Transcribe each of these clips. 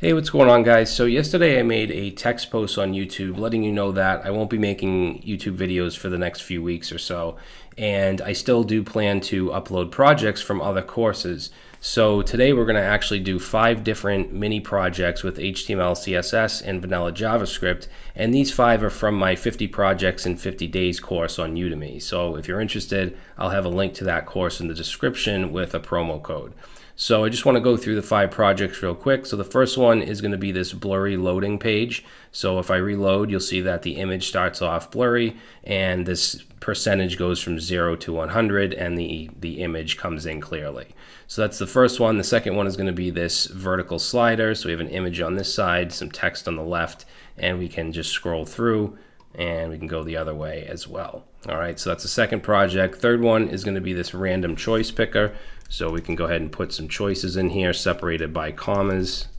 Hey, what's going on, guys? So yesterday I made a text post on YouTube letting you know that I won't be making YouTube videos for the next few weeks or so, and I still do plan to upload projects from other courses. So today we're going to actually do 5 different mini projects with HTML, CSS, and vanilla JavaScript, and these 5 are from my 50 projects in 50 days course on Udemy. So if you're interested, I'll have a link to that course in the description with a promo code. So I just want to go through the 5 projects real quick. So the first one is going to be this blurry loading page. So if I reload, you'll see that the image starts off blurry and this percentage goes from 0 to 100 and the image comes in clearly. So that's the first one. The second one is going to be this vertical slider. So we have an image on this side, some text on the left, and we can just scroll through and we can go the other way as well. All right, so that's the second project. Third one is going to be this random choice picker. So we can go ahead and put some choices in here separated by commas.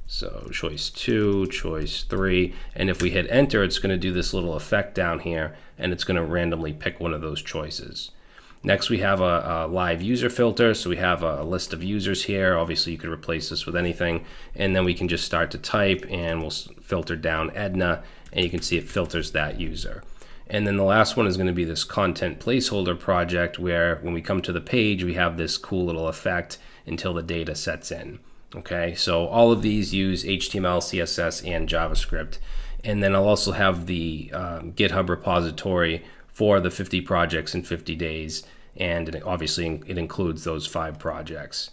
So choice 2, choice 3, and if we hit enter, it's going to do this little effect down here and it's going to randomly pick one of those choices. Next, we have a live user filter. So we have a list of users here. Obviously, you could replace this with anything. And then we can just start to type and we'll filter down Edna, and you can see it filters that user. And then the last one is going to be this content placeholder project where when we come to the page, we have this cool little effect until the data sets in. Okay, so all of these use HTML, CSS, and JavaScript. And then I'll also have the GitHub repository for the 50 projects in 50 days. And obviously it includes those 5 projects.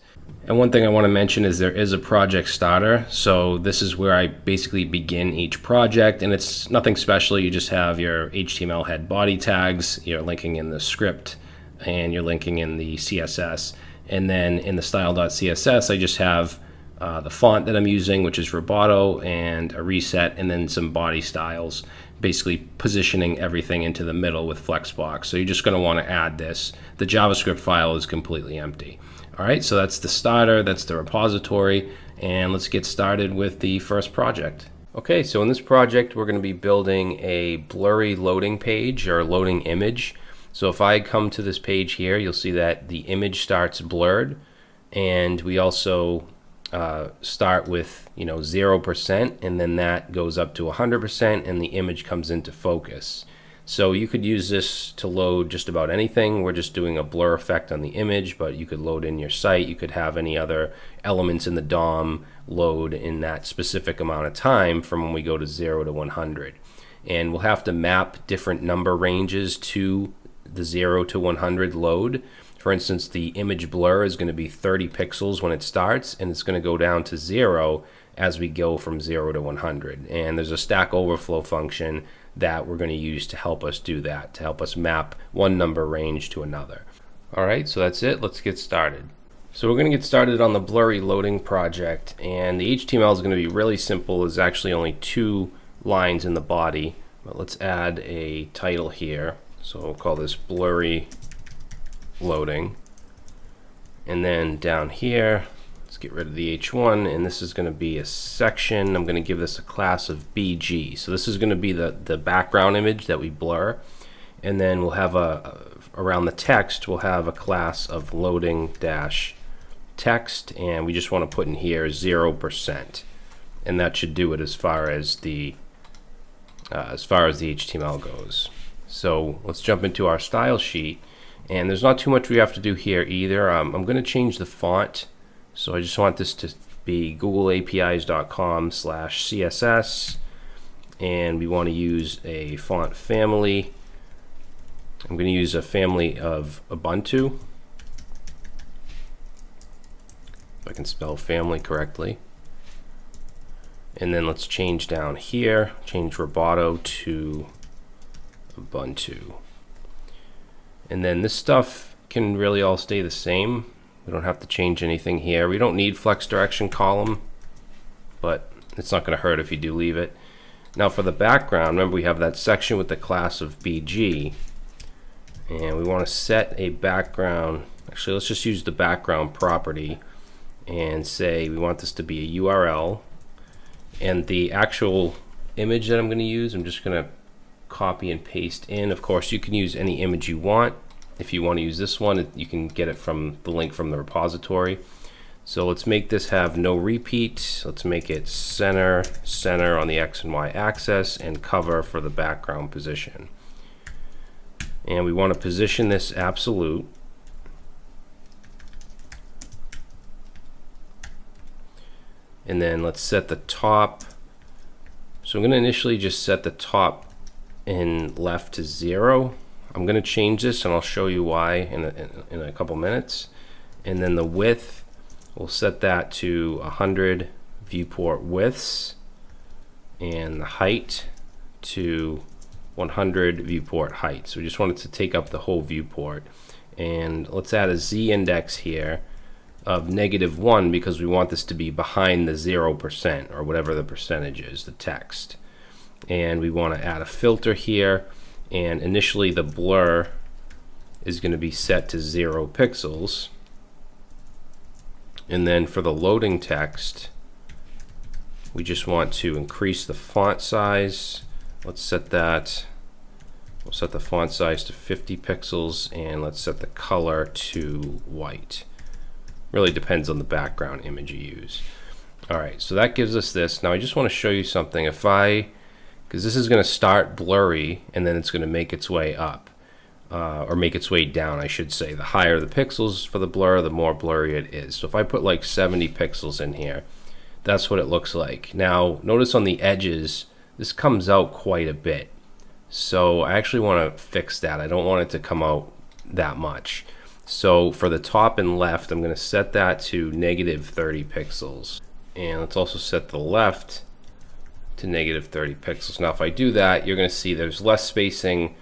And one thing I want to mention is there is a project starter. So this is where I basically begin each project, and it's nothing special. You just have your HTML head body tags, you're linking in the script, and you're linking in the CSS. And then in the style.css, I just have the font that I'm using, which is Roboto, and a reset, and then some body styles, basically positioning everything into the middle with Flexbox. So you're just going to want to add this. The JavaScript file is completely empty. All right, so that's the starter, that's the repository, and let's get started with the first project. Okay, so in this project, we're going to be building a blurry loading page or loading image. So if I come to this page here, you'll see that the image starts blurred, and we also start with 0%, and then that goes up to 100%, and the image comes into focus. So you could use this to load just about anything. We're just doing a blur effect on the image, but you could load in your site. You could have any other elements in the DOM load in that specific amount of time from when we go to 0 to 100. And we'll have to map different number ranges to the 0 to 100 load. For instance, the image blur is going to be 30 pixels when it starts, and it's going to go down to 0 as we go from 0 to 100. And there's a Stack Overflow function that we're going to use to help us do that, to help us map one number range to another. All right, so that's it. Let's get started. So we're going to get started on the blurry loading project, and the HTML is going to be really simple. There's actually only 2 lines in the body, but let's add a title here. So we'll call this blurry loading. And then down here, let's get rid of the H1, and this is going to be a section. I'm going to give this a class of BG. So this is going to be the background image that we blur. And then we'll have around the text, we'll have a class of loading dash text, and we just want to put in here 0%. And that should do it as far as the HTML goes. So let's jump into our style sheet. And there's not too much we have to do here either. I'm going to change the font. So I just want this to be googleapis.com/CSS, and we want to use a font family. I'm going to use a family of Ubuntu, if I can spell family correctly. And then let's change down here, change Roboto to Ubuntu. And then this stuff can really all stay the same. We don't have to change anything here. We don't need flex direction column, but it's not going to hurt if you do leave it. Now for the background, remember we have that section with the class of BG, and we want to set a background. Actually, let's just use the background property and say we want this to be a URL, and the actual image that I'm going to use, I'm just going to copy and paste in. Of course, you can use any image you want. If you want to use this one, you can get it from the link from the repository. So let's make this have no repeat. Let's make it center, center on the X and Y axis, and cover for the background position. And we want to position this absolute. And then let's set the top. So I'm going to initially just set the top in left to 0. I'm going to change this and I'll show you why in a couple minutes. And then the width, we'll set that to 100 viewport widths, and the height to 100 viewport height. So we just wanted to take up the whole viewport. And let's add a Z index here of -1 because we want this to be behind the 0% or whatever the percentage is, the text. And we want to add a filter here, and initially the blur is going to be set to 0 pixels. And then for the loading text, we just want to increase the font size. Let's set that, we'll set the font size to 50 pixels, and let's set the color to white. Really depends on the background image you use. Alright, so that gives us this. Now I just want to show you something. Because this is going to start blurry and then it's going to make its way up. Or make its way down, I should say. The higher the pixels for the blur, the more blurry it is. So if I put like 70 pixels in here, that's what it looks like. Now, notice on the edges, this comes out quite a bit. So I actually want to fix that. I don't want it to come out that much. So for the top and left, I'm going to set that to -30 pixels. And let's also set the left to -30 pixels. Now if I do that, you're going to see there's less spacing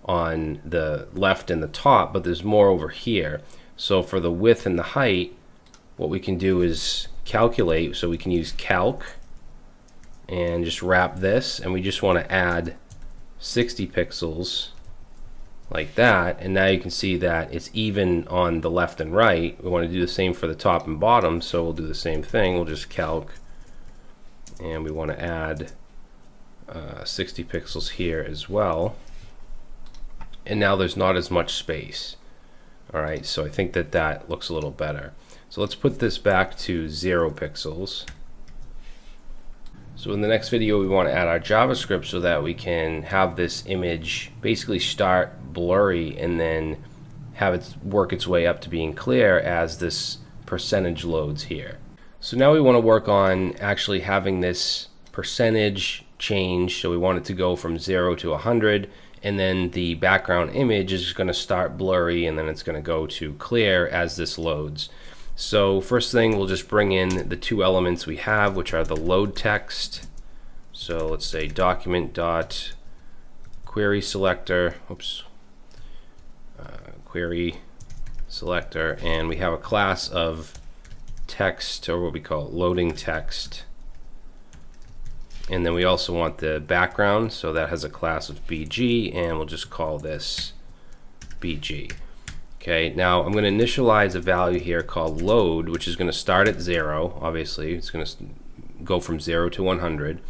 on the left and the top, but there's more over here. So for the width and the height, what we can do is calculate. So we can use calc and just wrap this, and we just want to add 60 pixels like that, and now you can see that it's even on the left and right. We want to do the same for the top and bottom, so we'll do the same thing. We'll just calc, and we want to add 60 pixels here as well. And now there's not as much space. Alright, so I think that that looks a little better. So let's put this back to 0 pixels. So in the next video we want to add our JavaScript so that we can have this image basically start blurry and then have it work its way up to being clear as this percentage loads here. So now we want to work on actually having this percentage change. So we want it to go from 0 to 100. And then the background image is going to start blurry and then it's going to go to clear as this loads. So first thing, we'll just bring in the two elements we have, which are the load text. So let's say document.query selector, query selector, and we have a class of text, or what we call loading text. And then we also want the background, so that has a class of BG, and we'll just call this BG. Okay, now I'm going to initialize a value here called load, which is going to start at 0. Obviously, it's going to go from 0 to 100.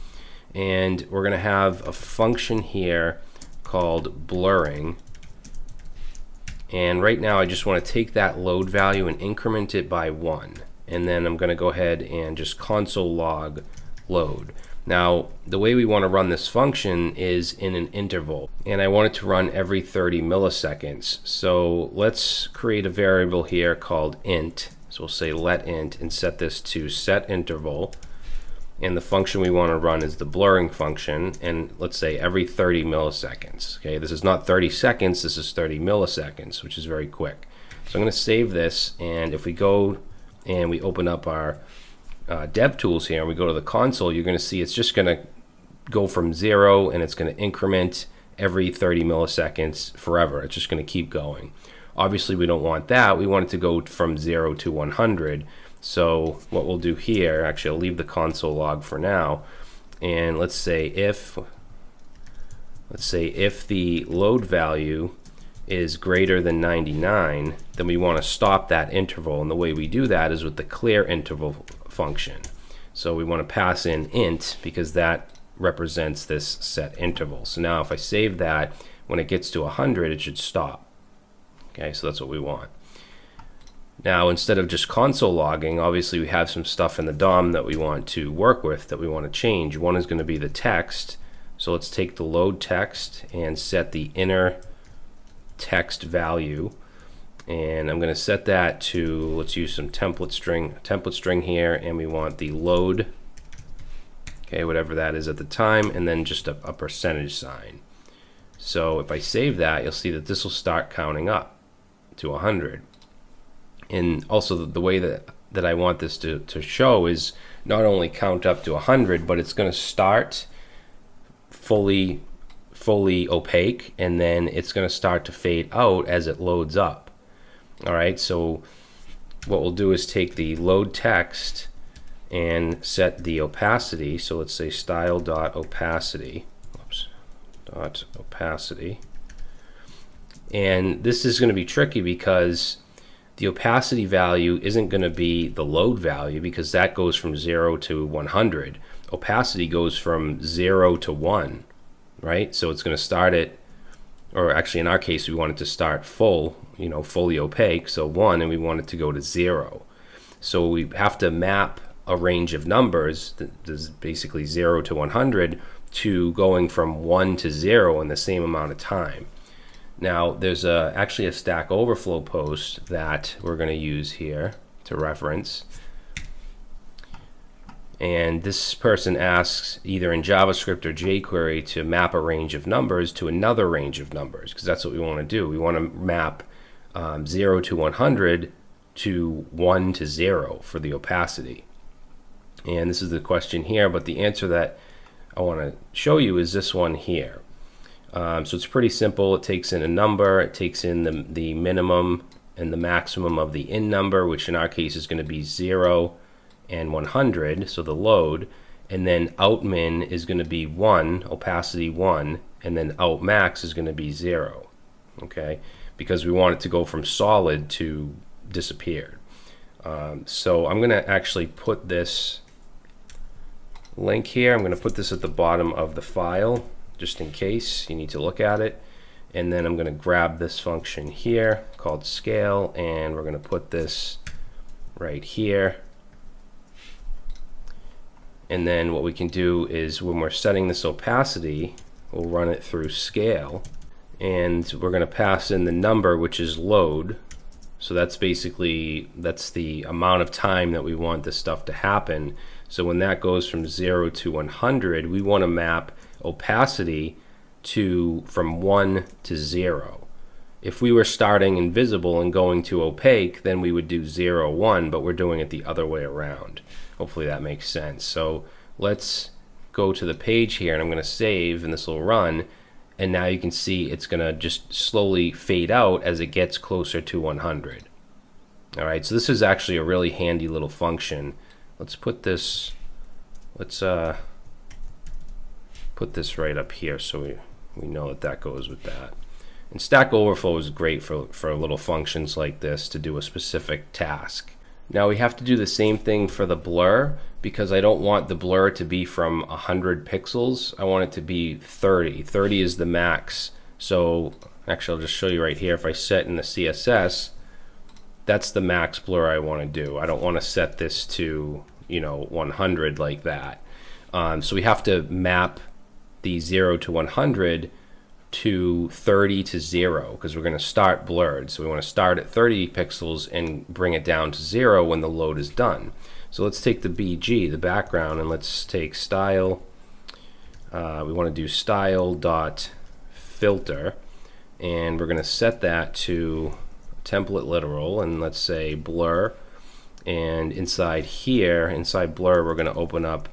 And we're going to have a function here called blurring. And right now, I just want to take that load value and increment it by 1. And then I'm going to go ahead and just console log load. Now, the way we want to run this function is in an interval, and I want it to run every 30 milliseconds. So let's create a variable here called int. So we'll say let int and set this to set interval. And the function we want to run is the blurring function, and let's say every 30 milliseconds. Okay, this is not 30 seconds, this is 30 milliseconds, which is very quick. So I'm going to save this, and if we go and we open up our dev tools here and we go to the console, you're going to see it's just going to go from 0 and it's going to increment every 30 milliseconds forever. It's just going to keep going. Obviously we don't want that. We want it to go from 0 to 100. So what we'll do here, actually I'll leave the console log for now, and let's say if the load value is greater than 99, then we want to stop that interval, and the way we do that is with the clear interval function. So we want to pass in int because that represents this set interval. So now if I save that, when it gets to 100 it should stop. Okay, so that's what we want. Now, instead of just console logging, obviously we have some stuff in the DOM that we want to work with, that we want to change. One is going to be the text. So let's take the load text and set the inner text value. And I'm going to set that to, let's use some template string here, and we want the load, okay, whatever that is at the time, and then just a percentage sign. So if I save that, you'll see that this will start counting up to 100. And also the way that I want this to show is not only count up to 100, but it's going to start fully opaque, and then it's going to start to fade out as it loads up. All right, so what we'll do is take the load text and set the opacity. So let's say style.opacity. .opacity. And this is going to be tricky because the opacity value isn't going to be the load value, because that goes from 0 to 100. Opacity goes from 0 to 1, right? So it's going to start at, or actually in our case we want it to start full, fully opaque, so 1, and we want it to go to 0. So we have to map a range of numbers, that's basically 0 to 100, to going from 1 to 0 in the same amount of time. Now, there's actually a Stack Overflow post that we're going to use here to reference. And this person asks, either in JavaScript or jQuery, to map a range of numbers to another range of numbers, because that's what we want to do. We want to map 0 to 100 to 1 to 0 for the opacity. And this is the question here, but the answer that I want to show you is this one here. So it's pretty simple. It takes in a number, it takes in the minimum and the maximum of the in number, which in our case is going to be 0 and 100, so the load, and then outmin is going to be 1, opacity 1, and then outmax is going to be 0, okay, because we want it to go from solid to disappeared. So I'm going to actually put this link here. I'm going to put this at the bottom of the file, just in case you need to look at it. And then I'm going to grab this function here called scale, and we're going to put this right here. And then what we can do is, when we're setting this opacity, we'll run it through scale, and we're going to pass in the number, which is load. So that's basically, that's the amount of time that we want this stuff to happen. So when that goes from 0 to 100, we want to map opacity from 1 to 0. If we were starting invisible and going to opaque, then we would do 0, 1, but we're doing it the other way around. Hopefully that makes sense. So let's go to the page here, and I'm going to save, and this will run, and now you can see it's going to just slowly fade out as it gets closer to 100. All right, so this is actually a really handy little function. Let's put this, put this right up here so we know that that goes with that. And Stack Overflow is great for little functions like this to do a specific task. Now we have to do the same thing for the blur, because I don't want the blur to be from 100 pixels. I want it to be 30. 30 is the max. So actually I'll just show you right here. If I set in the CSS, that's the max blur I want to do. I don't want to set this to 100 like that. So we have to map the 0 to 100 to 30 to 0, because we're going to start blurred. So we want to start at 30 pixels and bring it down to 0 when the load is done. So let's take the BG, the background, and let's take style. We want to do style.filter, and we're going to set that to template literal, and let's say blur. And inside here, inside blur, we're going to open up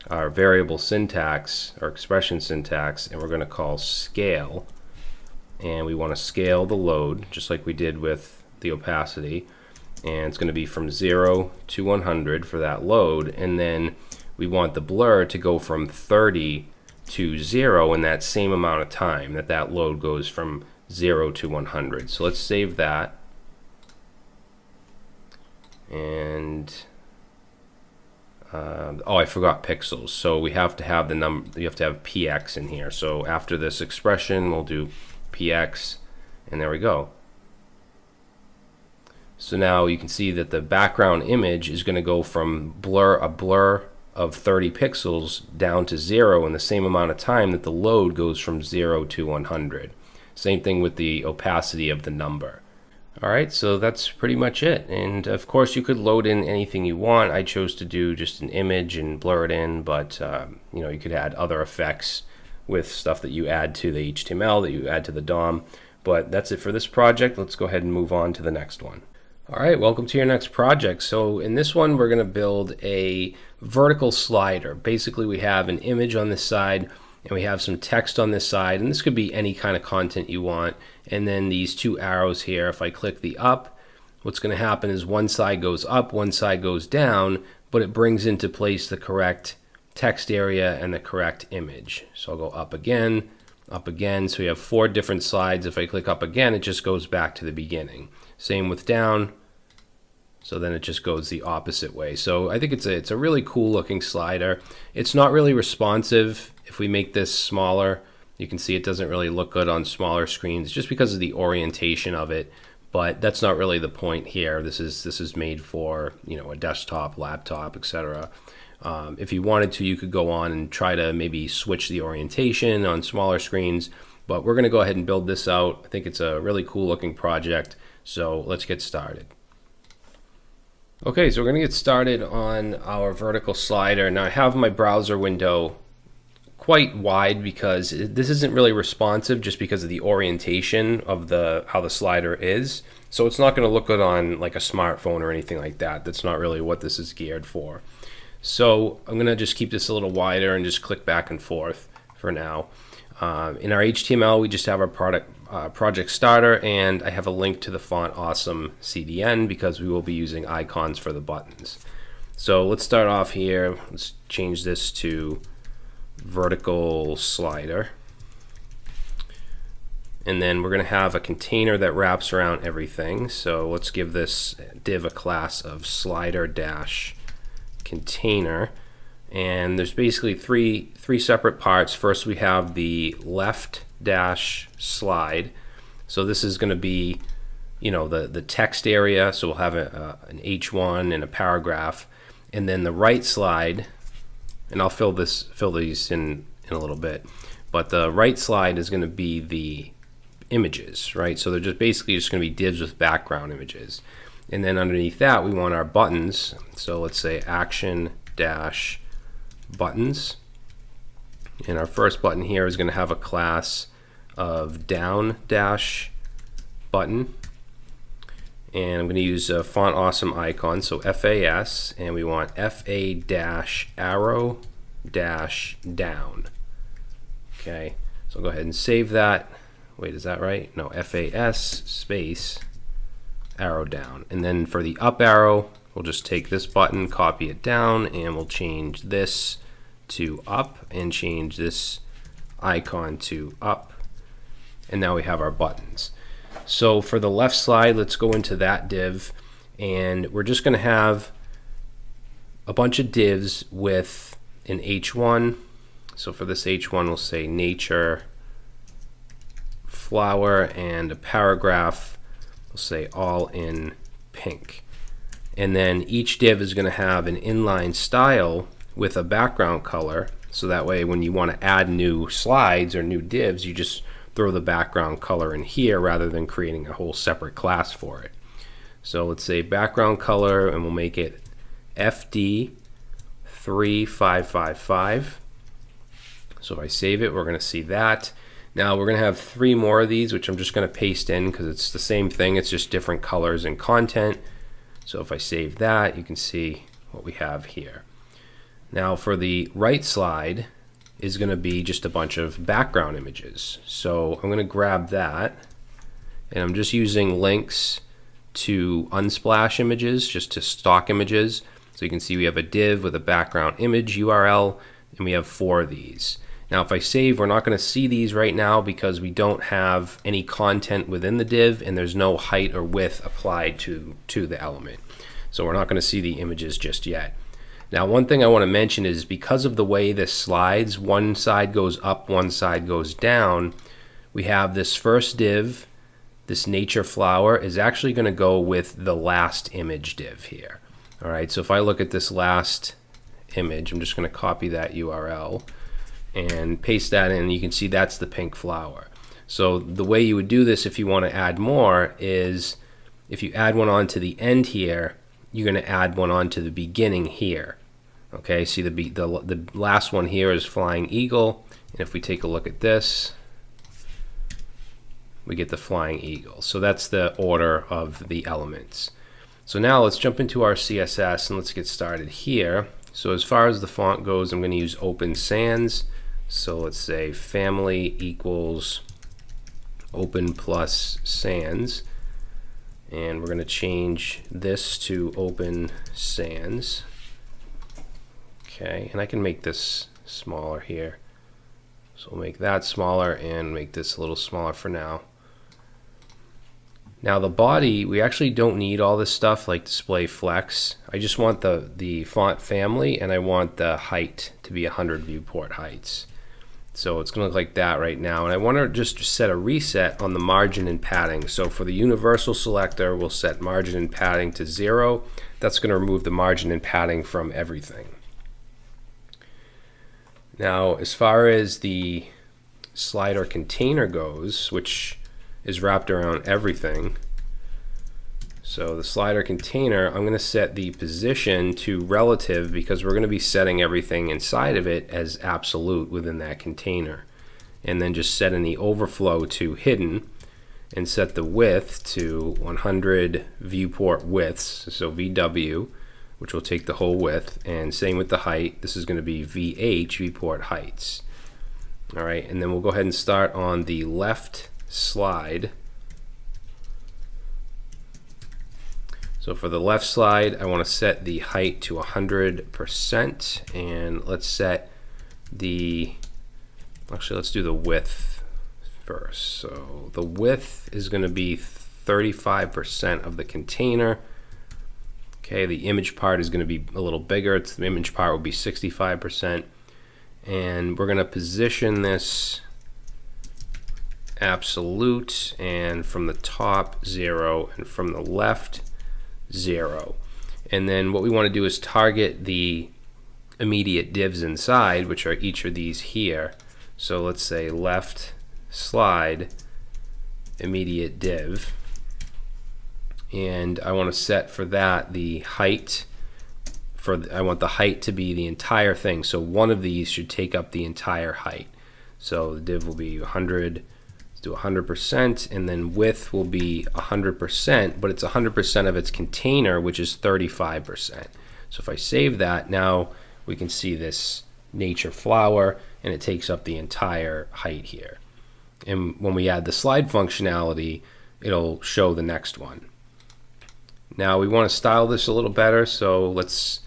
our variable syntax or expression syntax, and we're going to call scale, and we want to scale the load just like we did with the opacity, and it's going to be from 0 to 100 for that load, and then we want the blur to go from 30 to 0 in that same amount of time that load goes from 0 to 100. So let's save that, and oh, I forgot pixels. So we have to have the number. You have to have px in here. So after this expression, we'll do px, and there we go. So now you can see that the background image is going to go from a blur of 30 pixels down to 0 in the same amount of time that the load goes from 0 to 100. Same thing with the opacity of the number. Alright, so that's pretty much it. And of course you could load in anything you want. I chose to do just an image and blur it in, but you know, you could add other effects with stuff that you add to the HTML, that you add to the DOM. But that's it for this project. Let's go ahead and move on to the next one. Alright, welcome to your next project. So in this one we're going to build a vertical slider. Basically we have an image on this side and we have some text on this side, and this could be any kind of content you want. And then these two arrows here, if I click the up, what's going to happen is one side goes up, one side goes down, but it brings into place the correct text area and the correct image. So I'll go up again, so we have 4 different slides. If I click up again, it just goes back to the beginning. Same with down, so then it just goes the opposite way. So I think it's a really cool looking slider. It's not really responsive. If we make this smaller, you can see it doesn't really look good on smaller screens just because of the orientation of it, but that's not really the point here. This is made for, you know, a desktop, laptop, etc. If you wanted to, you could go on and try to maybe switch the orientation on smaller screens, but we're going to go ahead and build this out. I think it's a really cool looking project, so let's get started. Okay, so we're going to get started on our vertical slider. Now I have my browser window quite wide because this isn't really responsive just because of the orientation of how the slider is. So it's not going to look good on like a smartphone or anything like that. That's not really what this is geared for. So I'm going to just keep this a little wider and just click back and forth for now. In our HTML, we just have our project starter, and I have a link to the font Awesome CDN because we will be using icons for the buttons. So let's start off here. Let's change this to vertical slider. And then we're going to have a container that wraps around everything. So let's give this div a class of slider-container. And there's basically three separate parts. First we have the left dash slide. So this is going to be, you know, the text area. So we'll have an H1 and a paragraph. And then the right slide, and I'll fill these in a little bit, but the right slide is going to be the images, right? So they're just basically just going to be divs with background images. And then underneath that we want our buttons. So let's say action dash buttons, and our first button here is going to have a class of down dash button, and I'm going to use a font awesome icon, so FAS, and we want FA dash arrow dash down. Okay, so I'll go ahead and save that. Wait, is that right? No, FAS space arrow down. And then for the up arrow, we'll just take this button, copy it down, and we'll change this to up and change this icon to up. And now we have our buttons. So for the left slide, let's go into that div, and we're just going to have a bunch of divs with an H1. So for this H1, we'll say nature, flower, and a paragraph. We'll say all in pink. And then each div is going to have an inline style with a background color. So that way when you want to add new slides or new divs, you just throw the background color in here rather than creating a whole separate class for it. So let's say background color, and we'll make it FD3555. So if I save it, we're going to see that. Now we're going to have 3 more of these, which I'm just going to paste in because it's the same thing. It's just different colors and content. So if I save that, you can see what we have here. Now for the right slide is going to be just a bunch of background images. So I'm going to grab that, and I'm just using links to Unsplash images, just to stock images. So you can see we have a div with a background image URL, and we have 4 of these. Now if I save, we're not going to see these right now because we don't have any content within the div, and there's no height or width applied to the element. So we're not going to see the images just yet. Now one thing I want to mention is because of the way this slides, one side goes up, one side goes down, we have this first div this nature flower is actually going to go with the last image div here. All right, so if I look at this last image, I'm just going to copy that URL and paste that in. You can see that's the pink flower. So the way you would do this if you want to add more is if you add one on to the end here, you're going to add one on to the beginning here. Okay, see the last one here is flying eagle, and if we take a look at this, we get the flying eagle. So that's the order of the elements. So now let's jump into our CSS and let's get started here. So as far as the font goes, I'm going to use Open Sans. So let's say family equals Open plus Sans, and we're going to change this to Open Sans. Okay, and I can make this smaller here. So we'll make that smaller and make this a little smaller for now. Now the body, we actually don't need all this stuff like display flex. I just want the font family, and I want the height to be 100 viewport heights. So it's going to look like that right now. And I want to just set a reset on the margin and padding. So for the universal selector, we'll set margin and padding to 0. That's going to remove the margin and padding from everything. Now, as far as the slider container goes, which is wrapped around everything, so the slider container, I'm going to set the position to relative because we're going to be setting everything inside of it as absolute within that container. And then just setting the overflow to hidden and set the width to 100 viewport widths, so VW, which will take the whole width, and same with the height. This is going to be VH, viewport heights. All right, and then we'll go ahead and start on the left slide. So for the left slide, I want to set the height to 100%, and let's set the, actually let's do the width first. So the width is going to be 35% of the container. Okay, the image part is going to be a little bigger. The image part will be 65%, and we're going to position this absolute, and from the top 0, and from the left 0. And then what we want to do is target the immediate divs inside, which are each of these here. So let's say left slide immediate div, and I want to set for that the height. I want the height to be the entire thing. So one of these should take up the entire height. So the div will be 100. Do 100%, and then width will be 100%, but it's 100% of its container, which is 35%. So if I save that, now we can see this nature flower, and it takes up the entire height here. And when we add the slide functionality, it'll show the next one. Now we want to style this a little better, so let's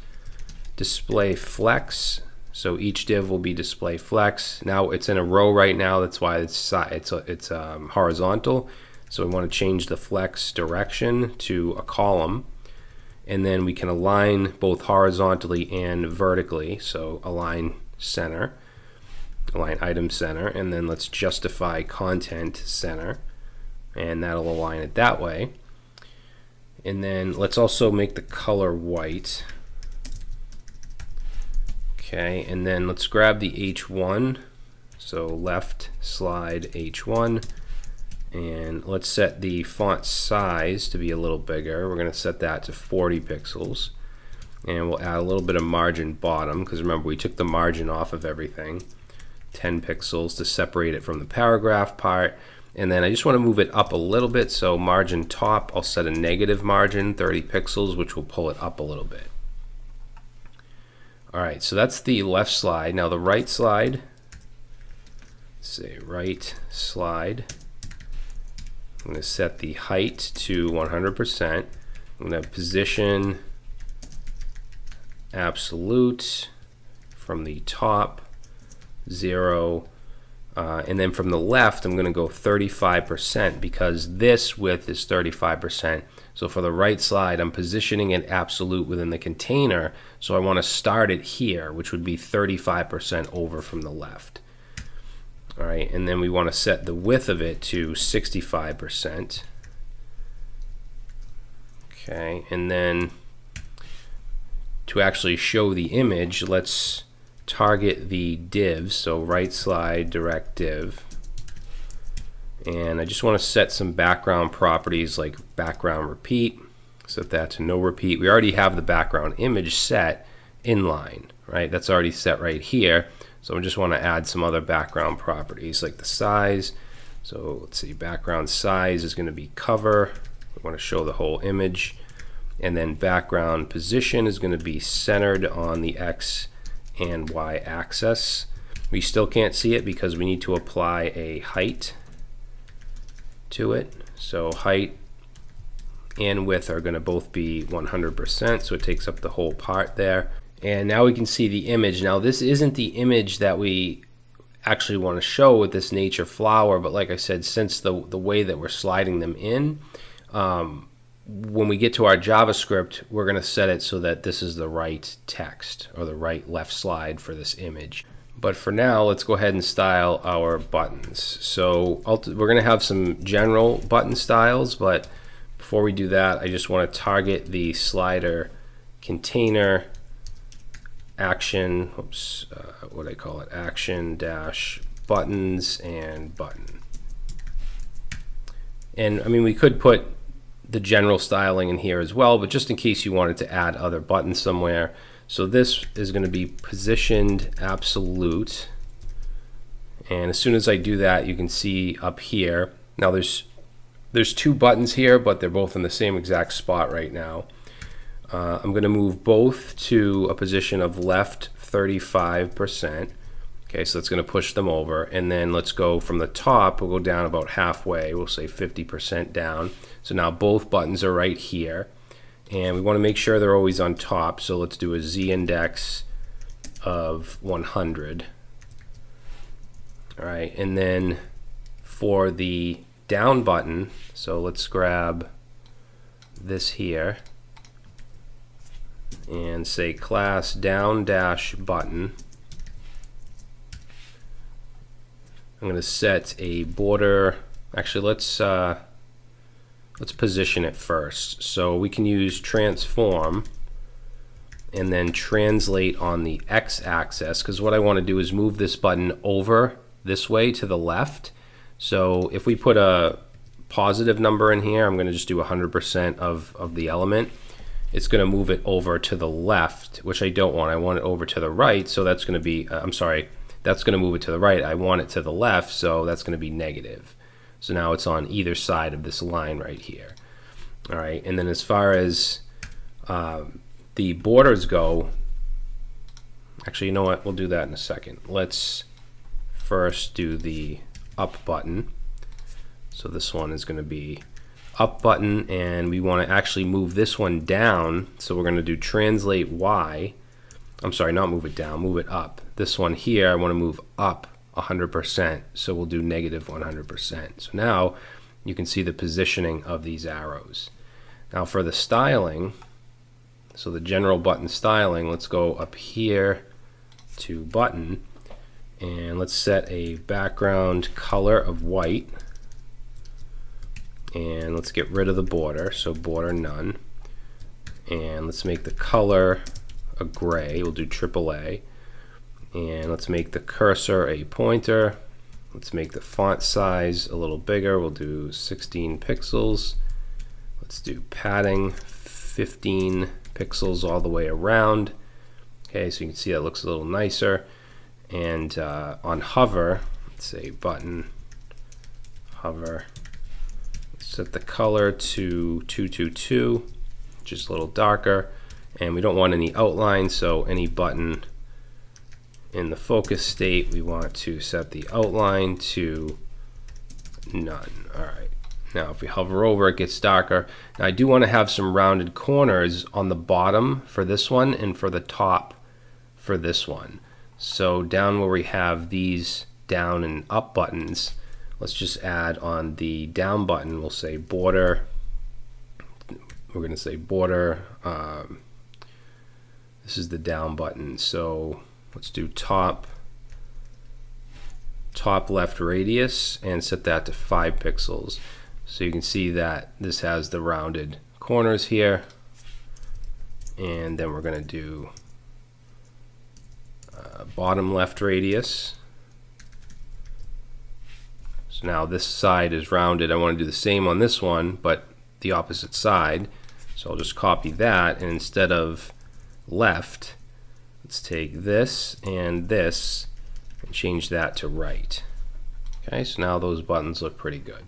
display flex. So each div will be display flex. Now it's in a row right now. That's why it's horizontal. So we want to change the flex direction to a column, and then we can align both horizontally and vertically. So align center, align item center, and then let's justify content center, and that'll align it that way. And then let's also make the color white. Okay, and then let's grab the H1, so left slide H1, and let's set the font size to be a little bigger. We're going to set that to 40 pixels, and we'll add a little bit of margin bottom, because remember we took the margin off of everything, 10 pixels to separate it from the paragraph part. And then I just want to move it up a little bit, so margin top, I'll set a negative margin, 30 pixels, which will pull it up a little bit. All right, so that's the left slide. Now the right slide, say right slide. I'm going to set the height to 100%. I'm going to position absolute from the top 0, and then from the left I'm going to go 35% because this width is 35%. So for the right slide, I'm positioning it absolute within the container, so I want to start it here, which would be 35% over from the left. All right, and then we want to set the width of it to 65%. Okay, and then to actually show the image, let's target the divs. So right slide, direct div. And I just want to set some background properties like background repeat. Set that to no repeat. We already have the background image set inline, right? That's already set right here. So I just want to add some other background properties like the size. So let's see, background size is going to be cover. We want to show the whole image. And then background position is going to be centered on the X and Y axis. We still can't see it because we need to apply a height to it. So height and width are going to both be 100%, so it takes up the whole part there. And now we can see the image. Now this isn't the image that we actually want to show with this nature flower, but like I said, since the way that we're sliding them in, when we get to our JavaScript, we're going to set it so that this is the right text or the right left slide for this image. But for now, let's go ahead and style our buttons. So we're going to have some general button styles, but before we do that, I just want to target the slider container action, what do I call it? Action dash buttons and button. And I mean, we could put the general styling in here as well, but just in case you wanted to add other buttons somewhere. So this is going to be positioned absolute. And as soon as I do that, you can see up here, now there's two buttons here, but they're both in the same exact spot right now. I'm going to move both to a position of left 35%. Okay, so that's going to push them over. And then let's go from the top, we'll go down about halfway. We'll say 50% down. So now both buttons are right here. And we want to make sure they're always on top. So let's do a Z index of 100. All right, and then for the down button, so let's grab this here and say class down dash button. I'm going to set a border. Actually, let's position it first. So we can use transform and then translate on the x-axis, because what I want to do is move this button over this way to the left. So if we put a positive number in here, I'm going to just do 100% of the element. It's going to move it over to the left, which I don't want. I want it over to the right, so that's going to be, I'm sorry, that's going to move it to the right. I want it to the left, so that's going to be negative. So now it's on either side of this line right here. All right, and then as far as the borders go, actually, you know what? We'll do that in a second. Let's first do the up button. So this one is going to be up button, and we want to actually move this one down. So we're going to do translate Y. I'm sorry, not move it down, move it up. This one here, I want to move up 100%. So we'll do negative 100%. So now you can see the positioning of these arrows. Now for the styling, so the general button styling, let's go up here to button, and let's set a background color of white. And let's get rid of the border, so border none. And let's make the color a gray, we'll do AAA. And let's make the cursor a pointer. Let's make the font size a little bigger, we'll do 16 pixels. Let's do padding, 15 pixels all the way around. Okay, so you can see that looks a little nicer. And on hover, let's say button, hover. Set the color to 222, just a little darker, and we don't want any outline, so any button in the focus state, we want to set the outline to none. All right, now if we hover over, it gets darker. Now I do want to have some rounded corners on the bottom for this one and for the top for this one. So down where we have these down and up buttons, let's just add on the down button, we'll say border, we're going to say border, this is the down button, so let's do top top left radius and set that to 5 pixels. So you can see that this has the rounded corners here. And then we're going to do bottom left radius. So now this side is rounded. I want to do the same on this one, but the opposite side. So I'll just copy that, and instead of left, let's take this and change that to right. Okay, so now those buttons look pretty good.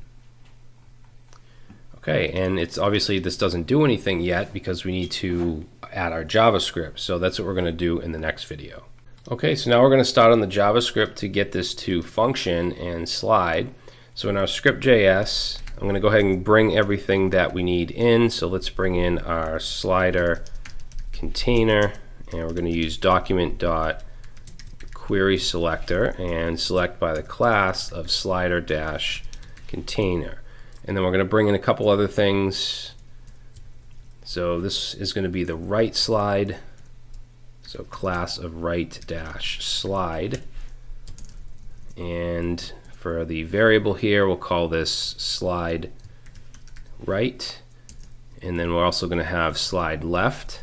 Okay, and it's obviously this doesn't do anything yet because we need to add our JavaScript. So that's what we're going to do in the next video. Okay, so now we're going to start on the JavaScript to get this to function and slide. So in our script.js, I'm going to go ahead and bring everything that we need in. So let's bring in our slider container, and we're going to use document.querySelector and select by the class of slider-container. And then we're going to bring in a couple other things. So this is going to be the right slide. So class of right-slide. And for the variable here, we'll call this slide right. And then we're also going to have slide left.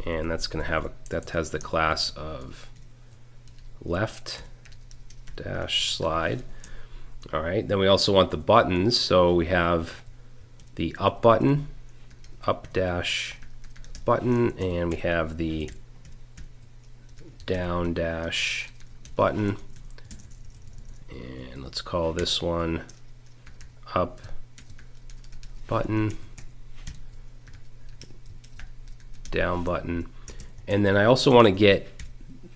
And that's going to have that has the class of left-slide. All right, then we also want the buttons. So we have the up button, up-button, and we have the down-button. And let's call this one up button, down button. And then I also want to get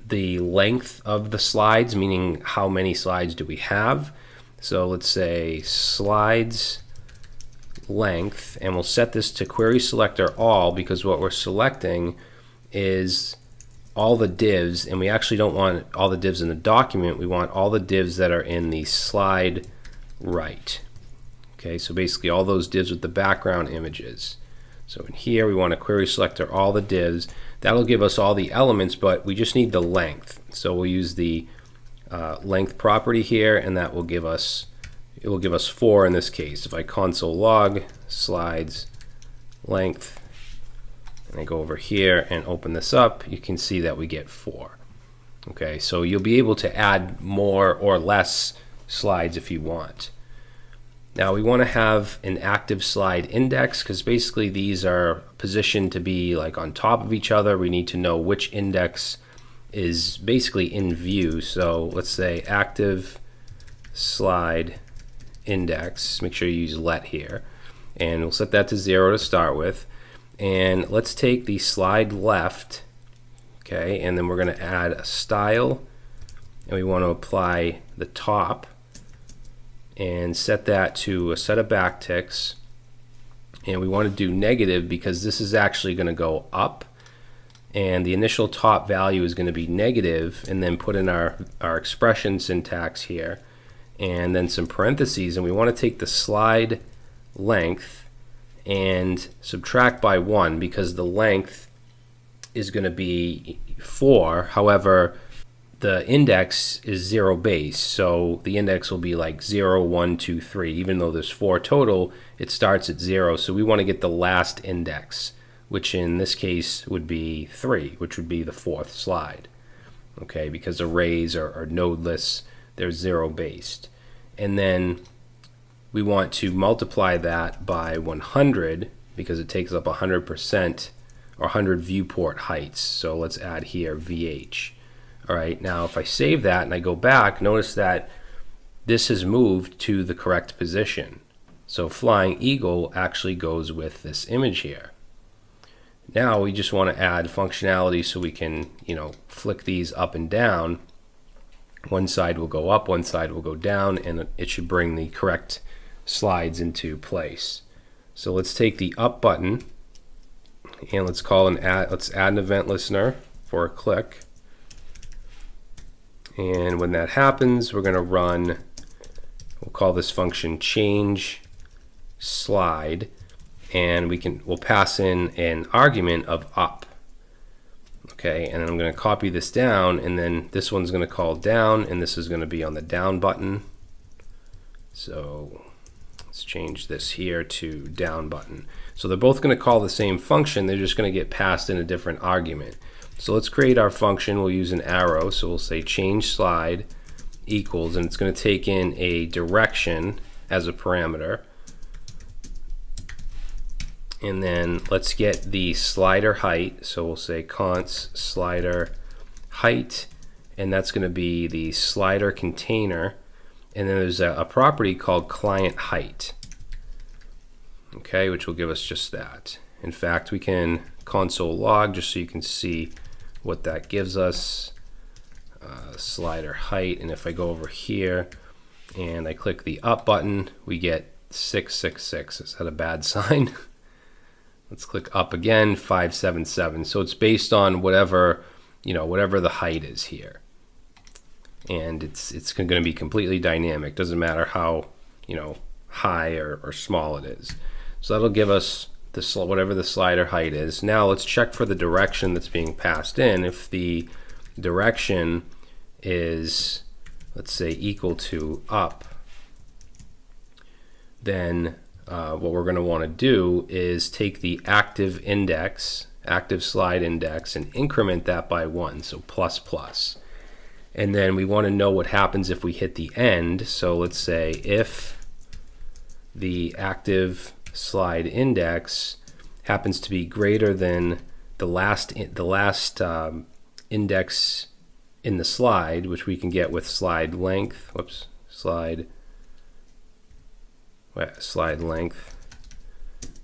the length of the slides, meaning how many slides do we have. So let's say slides length, and we'll set this to query selector all, because what we're selecting is all the divs, and we actually don't want all the divs in the document. We want all the divs that are in the slide right. Okay, so basically all those divs with the background images. So in here we want to query selector all the divs. That'll give us all the elements, but we just need the length. So we'll use the length property here, and that will give us, it will give us 4 in this case. If I console log slides length, and I go over here and open this up, you can see that we get 4. Okay, so you'll be able to add more or less slides if you want. Now we want to have an active slide index, because basically these are positioned to be like on top of each other. We need to know which index is basically in view. So let's say active slide index. Make sure you use let here, and we'll set that to 0 to start with. And let's take the slide left, okay, and then we're going to add a style, and we want to apply the top and set that to a set of backticks, and we want to do negative because this is actually going to go up, and the initial top value is going to be negative, and then put in our expression syntax here, and then some parentheses, and we want to take the slide length and subtract by 1, because the length is going to be 4. However, the index is 0 base, so the index will be like 0, 1, 2, 3. Even though there's 4 total, it starts at 0. So we want to get the last index, which in this case would be 3, which would be the 4th slide. Okay, because arrays are node lists, they're 0 based. And then we want to multiply that by 100, because it takes up 100% or 100 viewport heights. So let's add here VH. All right, now if I save that and I go back, notice that this has moved to the correct position. So flying eagle actually goes with this image here. Now we just want to add functionality so we can, flick these up and down. One side will go up, one side will go down, and it should bring the correct slides into place. So let's take the up button, and let's add an event listener for a click. And when that happens, we're going to run, we'll call this function change slide, and we'll pass in an argument of up. Okay, and then I'm going to copy this down, and then this one's going to call down, and this is going to be on the down button. So let's change this here to down button. So they're both going to call the same function, they're just going to get passed in a different argument. So let's create our function. We'll use an arrow, so we'll say change slide equals, and it's going to take in a direction as a parameter. And then let's get the slider height, so we'll say const slider height, and that's going to be the slider container. And then there's a property called client height, okay, which will give us just that. In fact, we can console log just so you can see what that gives us. Slider height, and if I go over here and I click the up button, we get 666. Is that a bad sign? Let's click up again, 577. So it's based on whatever, whatever the height is here. And it's going to be completely dynamic. Doesn't matter how, high or small it is. So that'll give us whatever the slider height is. Now let's check for the direction that's being passed in. If the direction is, let's say, equal to up, then what we're going to want to do is take the active slide index, and increment that by 1, so plus plus. And then we want to know what happens if we hit the end. So let's say if the active slide index happens to be greater than the last index in the slide, which we can get with slide length. Slide length,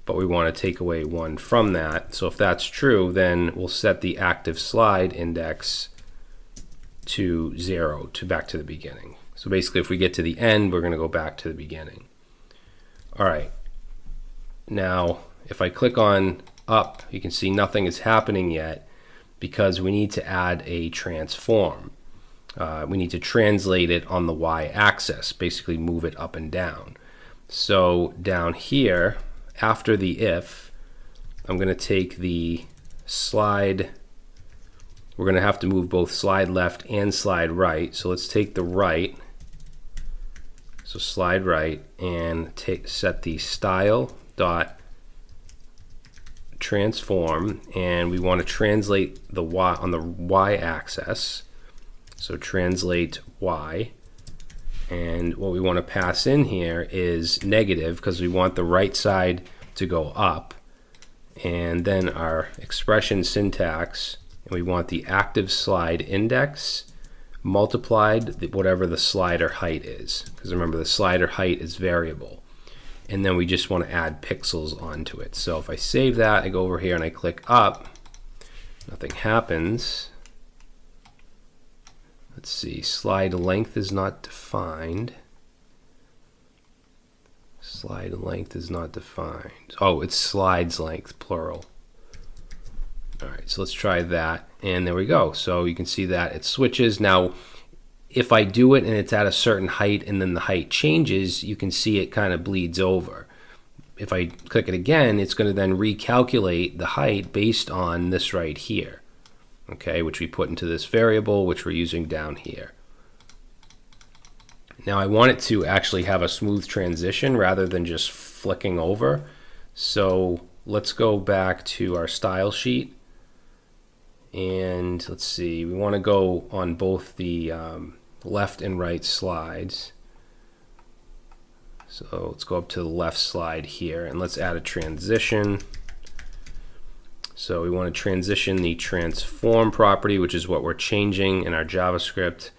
but we want to take away 1 from that. So if that's true, then we'll set the active slide index to 0, back to the beginning. So basically, if we get to the end, we're going to go back to the beginning. All right. Now, if I click on up, you can see nothing is happening yet because we need to add a transform. We need to translate it on the y-axis, basically move it up and down. So down here, after the if, I'm going to take the slide. We're going to have to move both slide left and slide right. So let's take the right. So slide right, and set the style dot transform, and we want to translate the y on the y-axis. So translate y, and what we want to pass in here is negative because we want the right side to go up, and then our expression syntax, and we want the active slide index multiplied whatever the slider height is, because remember the slider height is variable. And then we just want to add pixels onto it. So if I save that, I go over here and I click up, nothing happens. Let's see, slide length is not defined. Slide length is not defined. Oh, it's slides length, plural. All right, so let's try that. And there we go. So you can see that it switches. Now, if I do it and it's at a certain height and then the height changes, you can see it kind of bleeds over. If I click it again, it's going to then recalculate the height based on this right here, okay, which we put into this variable, which we're using down here. Now I want it to actually have a smooth transition rather than just flicking over. So let's go back to our style sheet. And let's see, we want to go on both the left and right slides. So let's go up to the left slide here, and let's add a transition. So we want to transition the transform property, which is what we're changing in our JavaScript,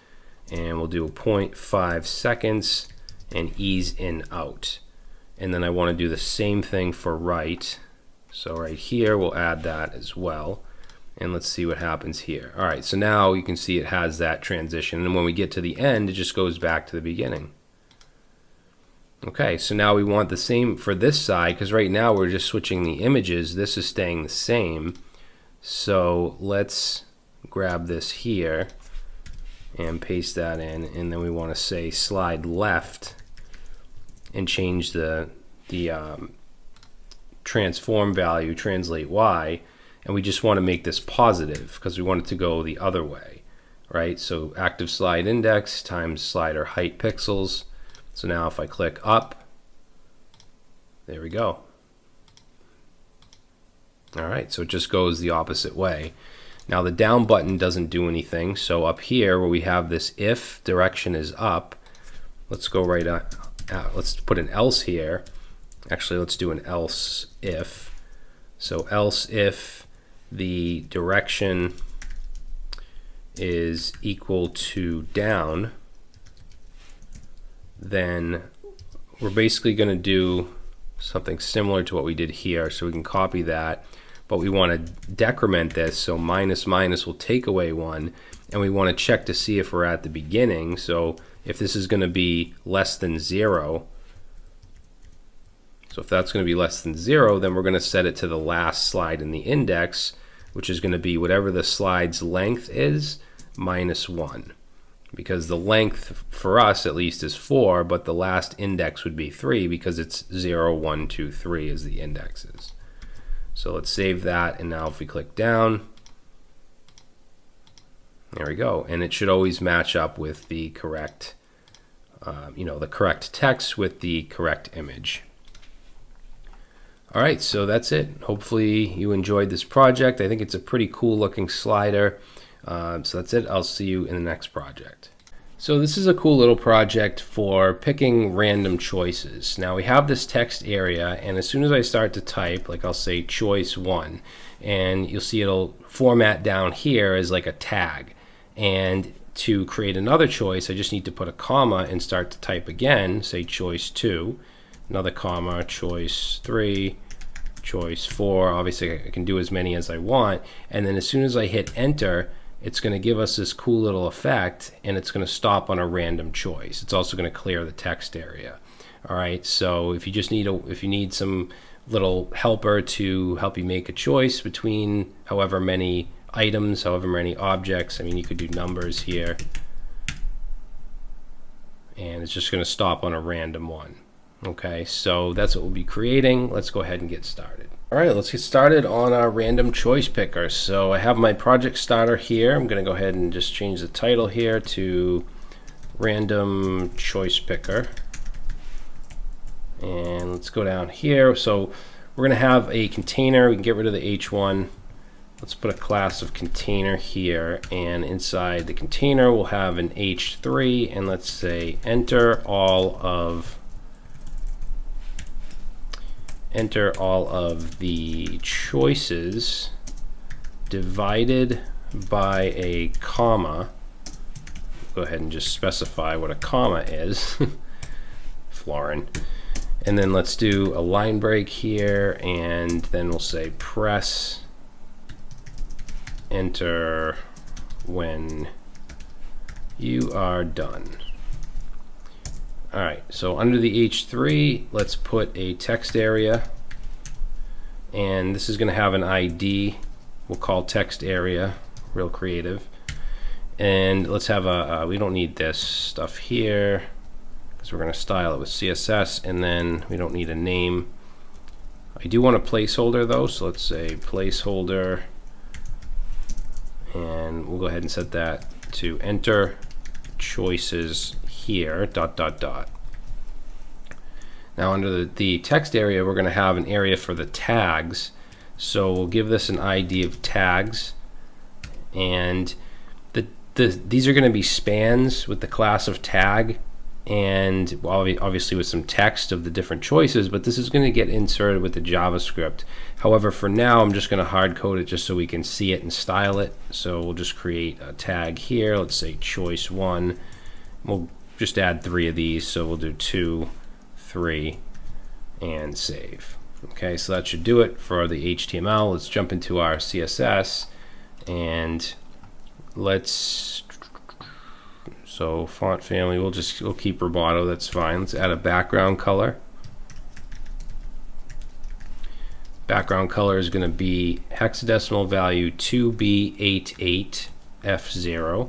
and we'll do a 0.5 seconds and ease in out. And then I want to do the same thing for right. So right here we'll add that as well. And let's see what happens here. All right, so now you can see it has that transition, and when we get to the end, it just goes back to the beginning. Okay, so now we want the same for this side, because right now we're just switching the images. This is staying the same. So let's grab this here and paste that in, and then we want to say slide left and change the transform value, translate y. and we just want to make this positive because we want it to go the other way, right? So active slide index times slider height pixels. So now if I click up, there we go. All right, so it just goes the opposite way. Now the down button doesn't do anything. So up here where we have this if direction is up, let's go right out. Let's put an else here. Actually, let's do an else if. So else if the direction is equal to down, then we're basically going to do something similar to what we did here. So we can copy that, but we want to decrement this. So minus minus will take away 1, and we want to check to see if we're at the beginning. So if this is going to be less than 0, so if that's going to be less than 0, then we're going to set it to the last slide in the index, which is going to be whatever the slide's length is minus 1. Because the length for us at least is 4, but the last index would be 3 because it's 0, 1, 2, 3 as the indexes. So let's save that, and now if we click down, there we go, and it should always match up with the correct, the correct text with the correct image. All right, so that's it. Hopefully you enjoyed this project. I think it's a pretty cool looking slider. So that's it. I'll see you in the next project. So this is a cool little project for picking random choices. Now we have this text area, and as soon as I start to type, like I'll say choice 1, and you'll see it'll format down here as like a tag. And to create another choice, I just need to put a comma and start to type again, say choice 2, another comma, choice 3, choice 4. Obviously I can do as many as I want, and then as soon as I hit enter, it's going to give us this cool little effect, and it's going to stop on a random choice. It's also going to clear the text area. All right, so if you just need if you need some little helper to help you make a choice between however many items, however many objects, I mean, you could do numbers here, and it's just going to stop on a random one. Okay, so that's what we'll be creating. Let's go ahead and get started. All right, let's get started on our random choice picker. So I have my project starter here. I'm going to go ahead and just change the title here to random choice picker. And let's go down here. So we're going to have a container. We can get rid of the H1. Let's put a class of container here, and inside the container we'll have an H3, and let's say enter all of the choices divided by a comma. Go ahead and just specify what a comma is. Florin. And then let's do a line break here, and then we'll say press enter when you are done. All right, so under the H3, let's put a text area, and this is going to have an ID. We'll call text area, real creative. And let's have a, we don't need this stuff here because we're going to style it with CSS, and then we don't need a name. I do want a placeholder though, so let's say placeholder, and we'll go ahead and set that to enter choices here, ... Now under the text area, we're going to have an area for the tags. So we'll give this an ID of tags, and these are going to be spans with the class of tag, and obviously with some text of the different choices, but this is going to get inserted with the JavaScript. However, for now, I'm just going to hard code it just so we can see it and style it. So we'll just create a tag here. Let's say choice 1. We'll just add 3 of these, so we'll do 2, 3, and save. Okay, so that should do it for the HTML. Let's jump into our CSS, and so font family, we'll keep Roboto, that's fine. Let's add a background color. Background color is going to be hexadecimal value 2B88F0,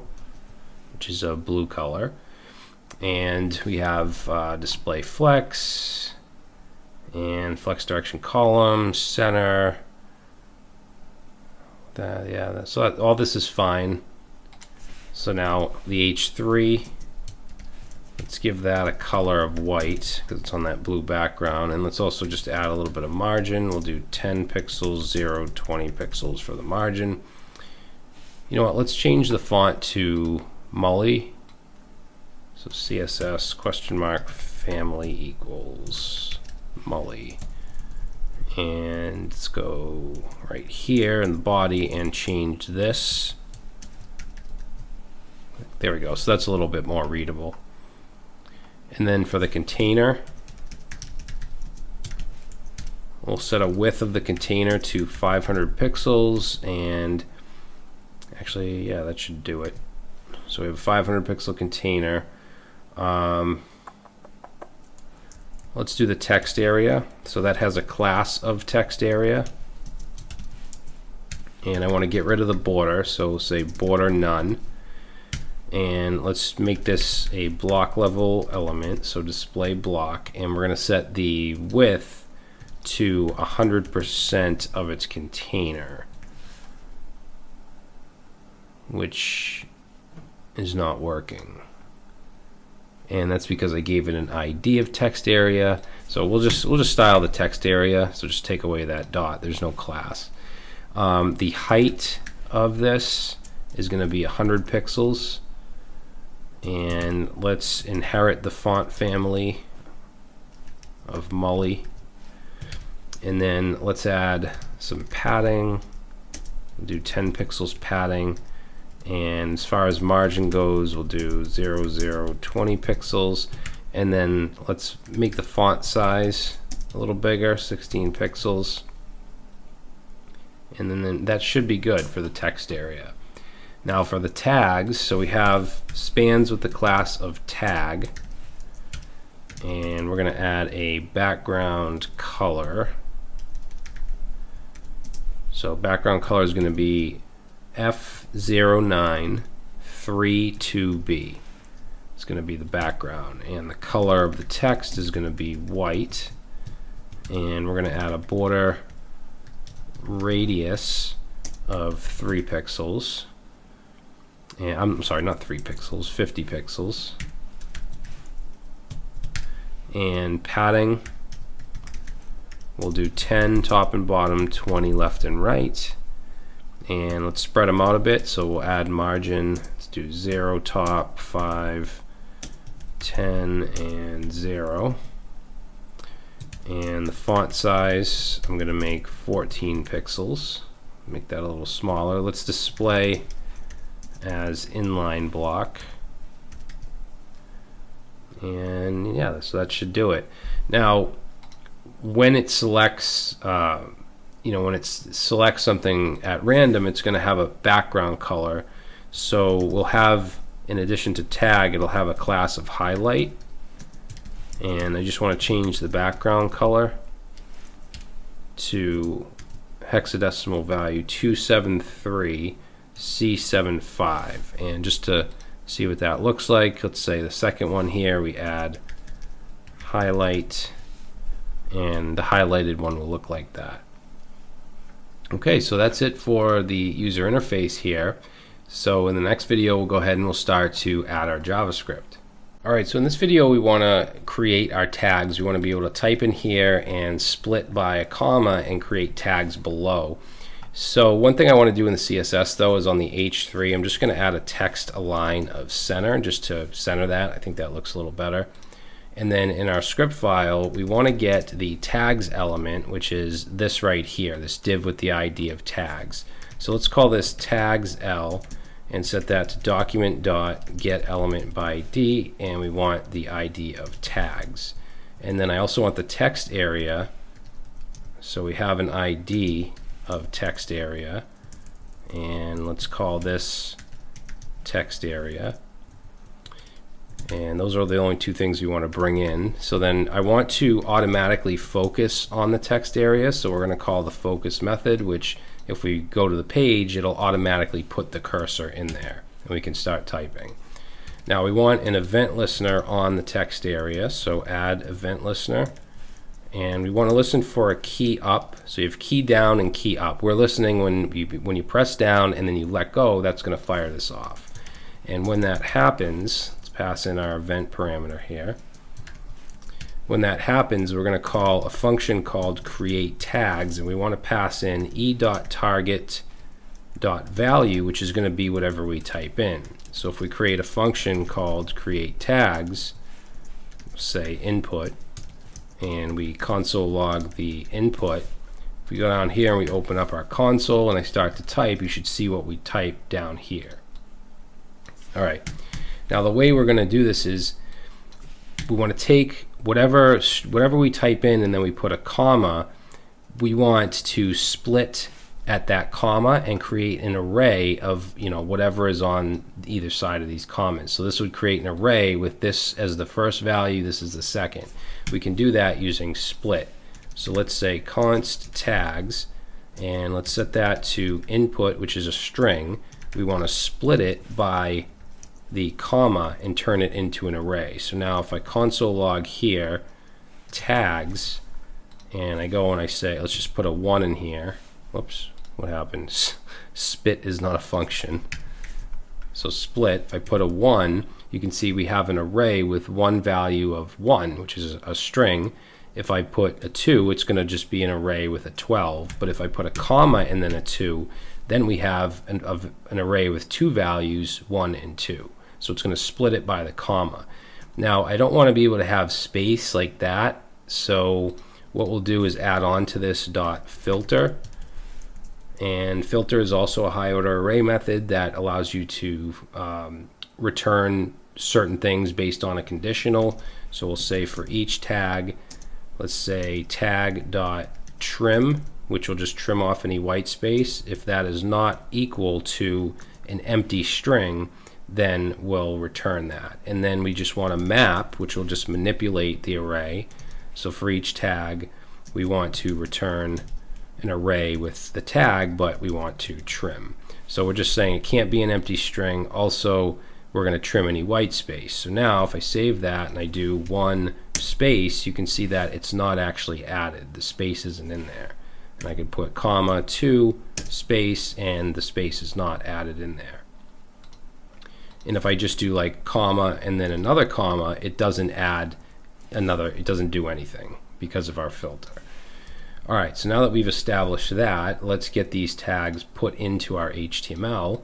which is a blue color. And we have display flex and flex direction column, center, So all this is fine. So now the H3, let's give that a color of white because it's on that blue background, and let's also just add a little bit of margin. We'll do 10 pixels, 0, 20 pixels for the margin. You know what, let's change the font to Mully. So CSS family equals Mully. And let's go right here in the body and change this. There we go. So that's a little bit more readable. And then for the container, we'll set a width of the container to 500 pixels. And actually, yeah, that should do it. So we have a 500 pixel container. Let's do the text area. So that has a class of text area. And I want to get rid of the border. So we'll say border none. And let's make this a block level element. So display block. And we're going to set the width to 100% of its container, which is not working. And that's because I gave it an ID of text area. So we'll just style the text area. So just take away that dot. There's no class. The height of this is going to be 100 pixels. And let's inherit the font family of Mully. And then let's add some padding. We'll do 10 pixels padding. And as far as margin goes, we'll do 0, 0, 20 pixels. And then let's make the font size a little bigger, 16 pixels. And then that should be good for the text area. Now for the tags, so we have spans with the class of tag. And we're going to add a background color. So background color is going to be F0932B. It's going to be the background, and the color of the text is going to be white, and we're going to add a border radius of 3 pixels, and I'm sorry, not 3 pixels, 50 pixels. And padding, we'll do 10 top and bottom, 20 left and right. And let's spread them out a bit. So we'll add margin. Let's do 0 top, 5, 10, and 0. And the font size, I'm going to make 14 pixels. Make that a little smaller. Let's display as inline block. And yeah, so that should do it. Now, when it selects, when it selects something at random, it's going to have a background color. So we'll have, in addition to tag, it'll have a class of highlight. And I just want to change the background color to hexadecimal value 273C75. And just to see what that looks like, let's say the second one here, we add highlight, and the highlighted one will look like that. Okay, so that's it for the user interface here. So in the next video, we'll go ahead and we'll start to add our JavaScript. Alright, so in this video, we want to create our tags. We want to be able to type in here and split by a comma and create tags below. So one thing I want to do in the CSS though is on the H3, I'm just going to add a text align of center just to center that. I think that looks a little better. And then in our script file, we want to get the tags element, which is this right here, this div with the ID of tags. So let's call this tags L and set that to document.getElementById, and we want the ID of tags. And then I also want the text area, so we have an ID of text area, and let's call this text area. And those are the only two things we want to bring in. So then I want to automatically focus on the text area, so we're going to call the focus method, which if we go to the page, it'll automatically put the cursor in there and we can start typing. Now we want an event listener on the text area, so add event listener, and we want to listen for a key up. So you have key down and key up. We're listening when you press down and then you let go, that's going to fire this off. And when that happens, let's pass in our event parameter here. When that happens, we're going to call a function called create tags, and we want to pass in e.target.value, which is going to be whatever we type in. So if we create a function called create tags, say input, and we console log the input, if we go down here and we open up our console and I start to type, you should see what we type down here. All right, now the way we're going to do this is we want to take whatever we type in and then we put a comma. We want to split at that comma and create an array of whatever is on either side of these commas. So this would create an array with this as the first value, this is the second. We can do that using split. So let's say const tags, and let's set that to input, which is a string. We want to split it by the comma and turn it into an array. So now if I console log here tags, and I go and I say, let's just put a 1 in here. Whoops, what happens? Split is not a function. So split, if I put a 1, you can see we have an array with one value of 1, which is a string. If I put a 2, it's going to just be an array with a 12. But if I put a comma and then a 2, then we have an array with two values, 1 and 2. So it's going to split it by the comma. Now I don't want to be able to have space like that, so what we'll do is add on to this dot filter, and filter is also a high order array method that allows you to return certain things based on a conditional. So we'll say for each tag, let's say tag dot trim, which will just trim off any white space. If that is not equal to an empty string, then we'll return that. And then we just want to map, which will just manipulate the array. So for each tag, we want to return an array with the tag, but we want to trim. So we're just saying it can't be an empty string. Also, we're going to trim any white space. So now if I save that and I do 1 space, you can see that it's not actually added. The space isn't in there. And I can put comma 2 space, and the space is not added in there. And if I just do like comma and then another comma, it doesn't add another, it doesn't do anything because of our filter. All right, so now that we've established that, let's get these tags put into our HTML.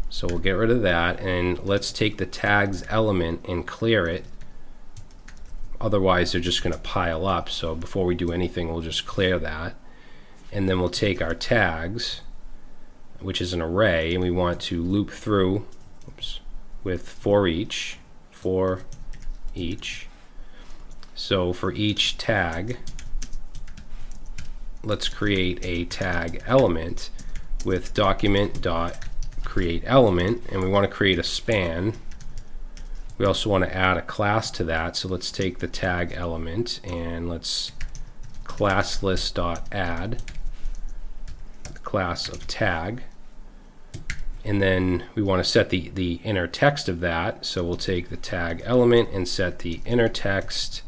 So we'll get rid of that, and let's take the tags element and clear it. Otherwise they're just going to pile up, so before we do anything we'll just clear that. And then we'll take our tags, which is an array, and we want to loop through with for each. So for each tag, let's create a tag element with document.createElement, and we want to create a span. We also want to add a class to that, so let's take the tag element and let's class list.add the class of tag, and then we want to set the inner text of that. So we'll take the tag element and set the inner text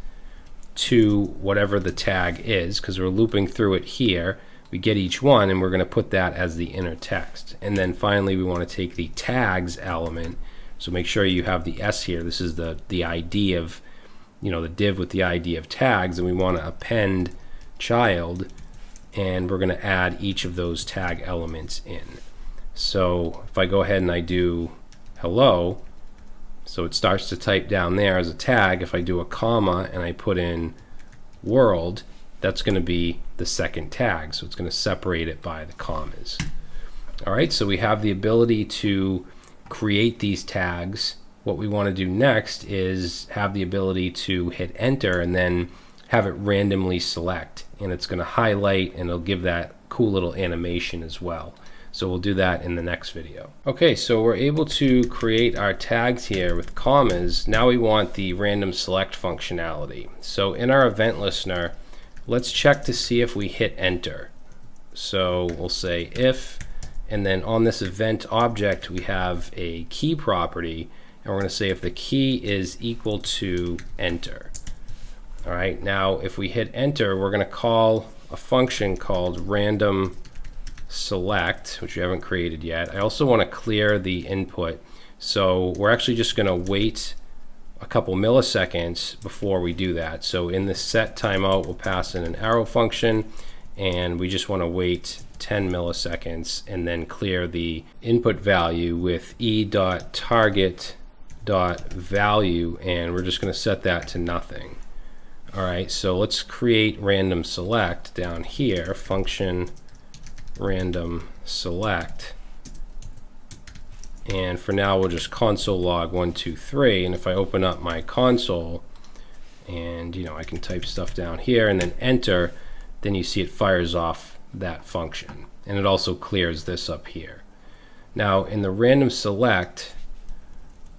to whatever the tag is, because we're looping through it here. We get each one and we're going to put that as the inner text. And then finally we want to take the tags element, so make sure you have the S here. This is the ID of, the div with the ID of tags, and we want to append child, and we're going to add each of those tag elements in. So if I go ahead and I do hello, so it starts to type down there as a tag. If I do a comma and I put in world, that's going to be the second tag, so it's going to separate it by the commas. All right, so we have the ability to create these tags. What we want to do next is have the ability to hit enter and then have it randomly select, and it's going to highlight and it'll give that cool little animation as well. So we'll do that in the next video. Okay, so we're able to create our tags here with commas. Now we want the random select functionality. So in our event listener, let's check to see if we hit enter. So we'll say if, and then on this event object we have a key property, and we're going to say if the key is equal to enter. All right, now if we hit enter, we're going to call a function called random select, which we haven't created yet. I also want to clear the input, so we're actually just going to wait a couple milliseconds before we do that. So in the set timeout, we'll pass in an arrow function, and we just want to wait 10 milliseconds and then clear the input value with e.target.value, and we're just going to set that to nothing. All right, so let's create random select down here, function random select. And for now, we'll just console log 1, 2, 3. And if I open up my console, and I can type stuff down here and then enter, then you see it fires off that function. And it also clears this up here. Now in the random select,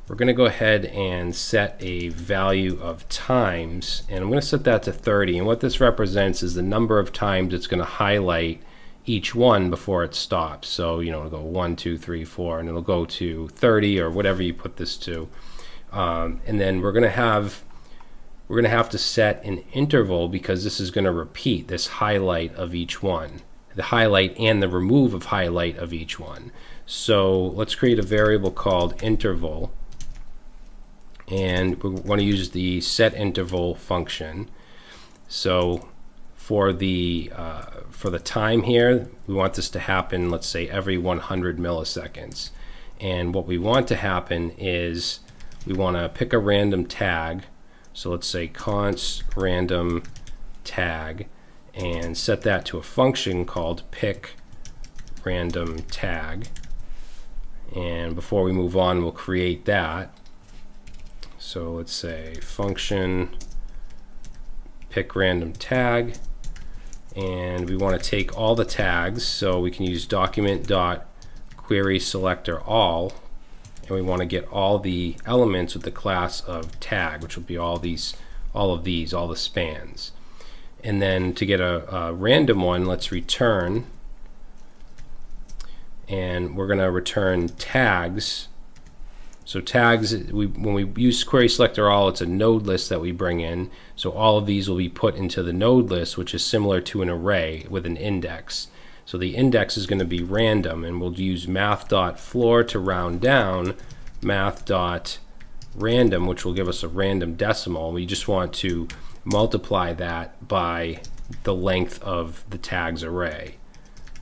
we're going to go ahead and set a value of times, and I'm going to set that to 30. And what this represents is the number of times it's going to highlight each one before it stops. So it'll go 1, 2, 3, 4, and it'll go to 30 or whatever you put this to. And then we're going to have to set an interval, because this is going to repeat this highlight of each one, the highlight and the remove of highlight of each one. So let's create a variable called interval, and we want to use the set interval function. So for the time here, we want this to happen, let's say, every 100 milliseconds. And what we want to happen is we want to pick a random tag. So let's say const random tag, and set that to a function called pick random tag. And before we move on, we'll create that. So let's say function pick random tag, and we want to take all the tags, so we can use document.querySelectorAll, and we want to get all the elements with the class of tag, which will be all the spans. And then to get a random one, let's return, and we're going to return tags. So tags, when we use querySelectorAll, it's a node list that we bring in. So all of these will be put into the node list, which is similar to an array with an index. So the index is going to be random, and we'll use math.floor to round down, math.random, which will give us a random decimal. We just want to multiply that by the length of the tags array,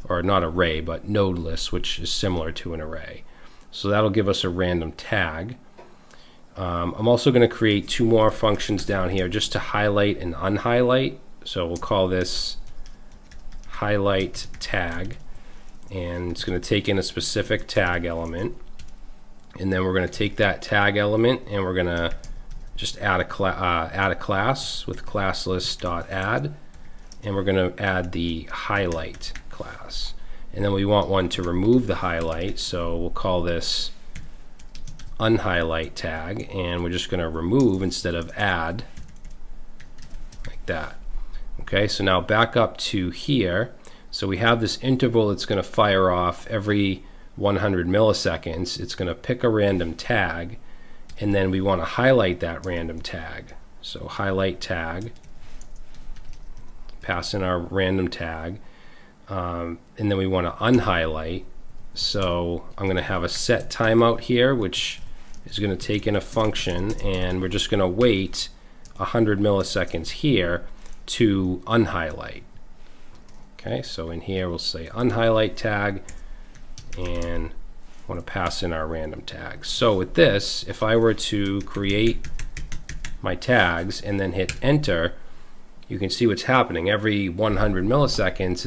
or not array, but node list, which is similar to an array. So that'll give us a random tag. I'm also going to create two more functions down here just to highlight and unhighlight. So we'll call this highlight tag, and it's going to take in a specific tag element, and then we're going to take that tag element and we're going to just add a class with classlist.add, and we're going to add the highlight class. And then we want one to remove the highlight, so we'll call this unhighlight tag, and we're just going to remove instead of add, like that. Okay, so now back up to here. So we have this interval that's going to fire off every 100 milliseconds. It's going to pick a random tag, and then we want to highlight that random tag. So highlight tag, pass in our random tag, and then we want to unhighlight. So I'm going to have a set timeout here, which is going to take in a function, and we're just going to wait 100 milliseconds here to unhighlight. Okay, so in here we'll say unhighlight tag, and want to pass in our random tags. So with this, if I were to create my tags and then hit enter, you can see what's happening. Every 100 milliseconds,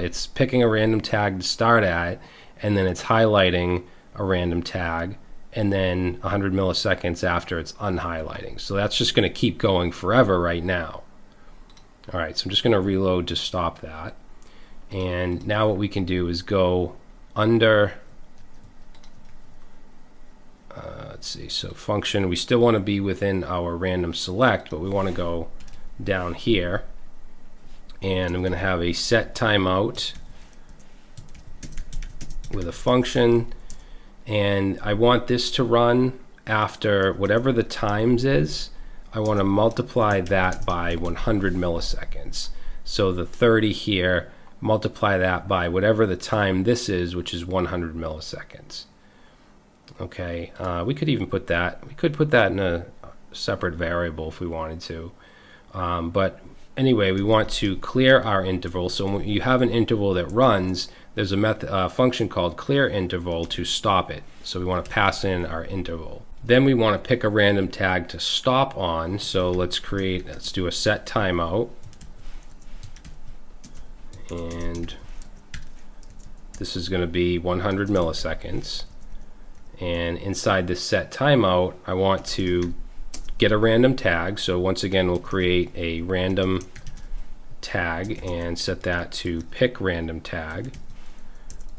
it's picking a random tag to start at, and then it's highlighting a random tag, and then 100 milliseconds after, it's unhighlighting. So that's just going to keep going forever right now. All right, so I'm just going to reload to stop that. And now what we can do is go under, let's see, so function, we still want to be within our random select, but we want to go down here, and I'm going to have a set timeout with a function, and I want this to run after whatever the times is. I want to multiply that by 100 milliseconds. So the 30 here, multiply that by whatever the time this is, which is 100 milliseconds. Okay, we could even put that, in a separate variable if we wanted to. But anyway, we want to clear our interval. So when you have an interval that runs, there's a function called clear interval to stop it. So we want to pass in our interval. Then we want to pick a random tag to stop on. So let's do a set timeout. And this is going to be 100 milliseconds. And inside this set timeout, I want to get a random tag. So once again, we'll create a random tag and set that to pick random tag.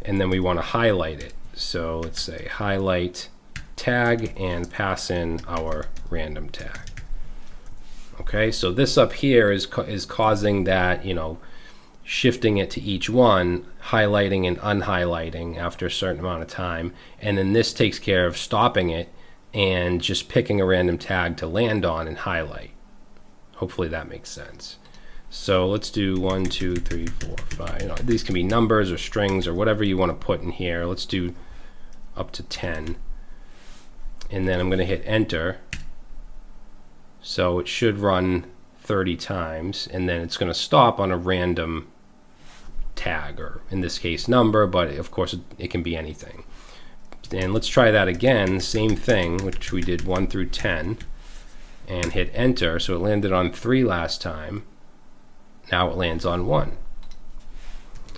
And then we want to highlight it. So let's say highlight tag and pass in our random tag. Okay, so this up here is causing that, shifting it to each one, highlighting and unhighlighting after a certain amount of time. And then this takes care of stopping it and just picking a random tag to land on and highlight. Hopefully that makes sense. So let's do 1, 2, 3, 4, 5. These can be numbers or strings or whatever you want to put in here. Let's do up to 10. And then I'm going to hit enter. So it should run 30 times, and then it's going to stop on a random tag, or in this case number, but of course it can be anything. And let's try that again, same thing, which we did 1 through 10, and hit enter. So it landed on 3 last time. Now it lands on 1.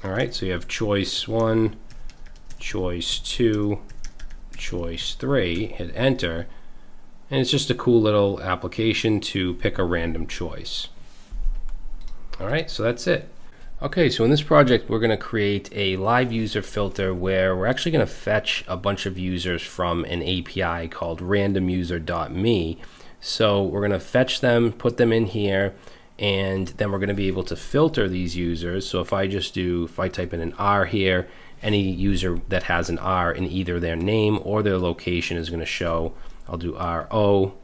All right, so you have choice 1, choice 2, choice 3, hit enter, and it's just a cool little application to pick a random choice. All right, so that's it. Okay, so in this project we're going to create a live user filter where we're actually going to fetch a bunch of users from an API called randomuser.me. So we're going to fetch them, put them in here, and then we're going to be able to filter these users. So if I type in an R here, any user that has an R in either their name or their location is going to show. I'll do RO.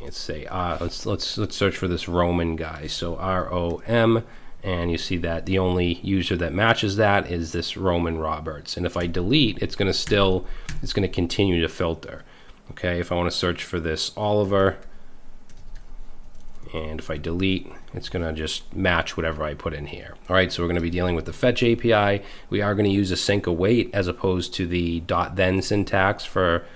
Let's say let's search for this Roman guy. So ROM, and you see that the only user that matches that is this Roman Roberts. And if I delete, it's going to continue to filter. Okay, if I want to search for this Oliver, and if I delete, it's going to just match whatever I put in here. All right, so we're going to be dealing with the fetch API. We are going to use async await as opposed to the .then syntax for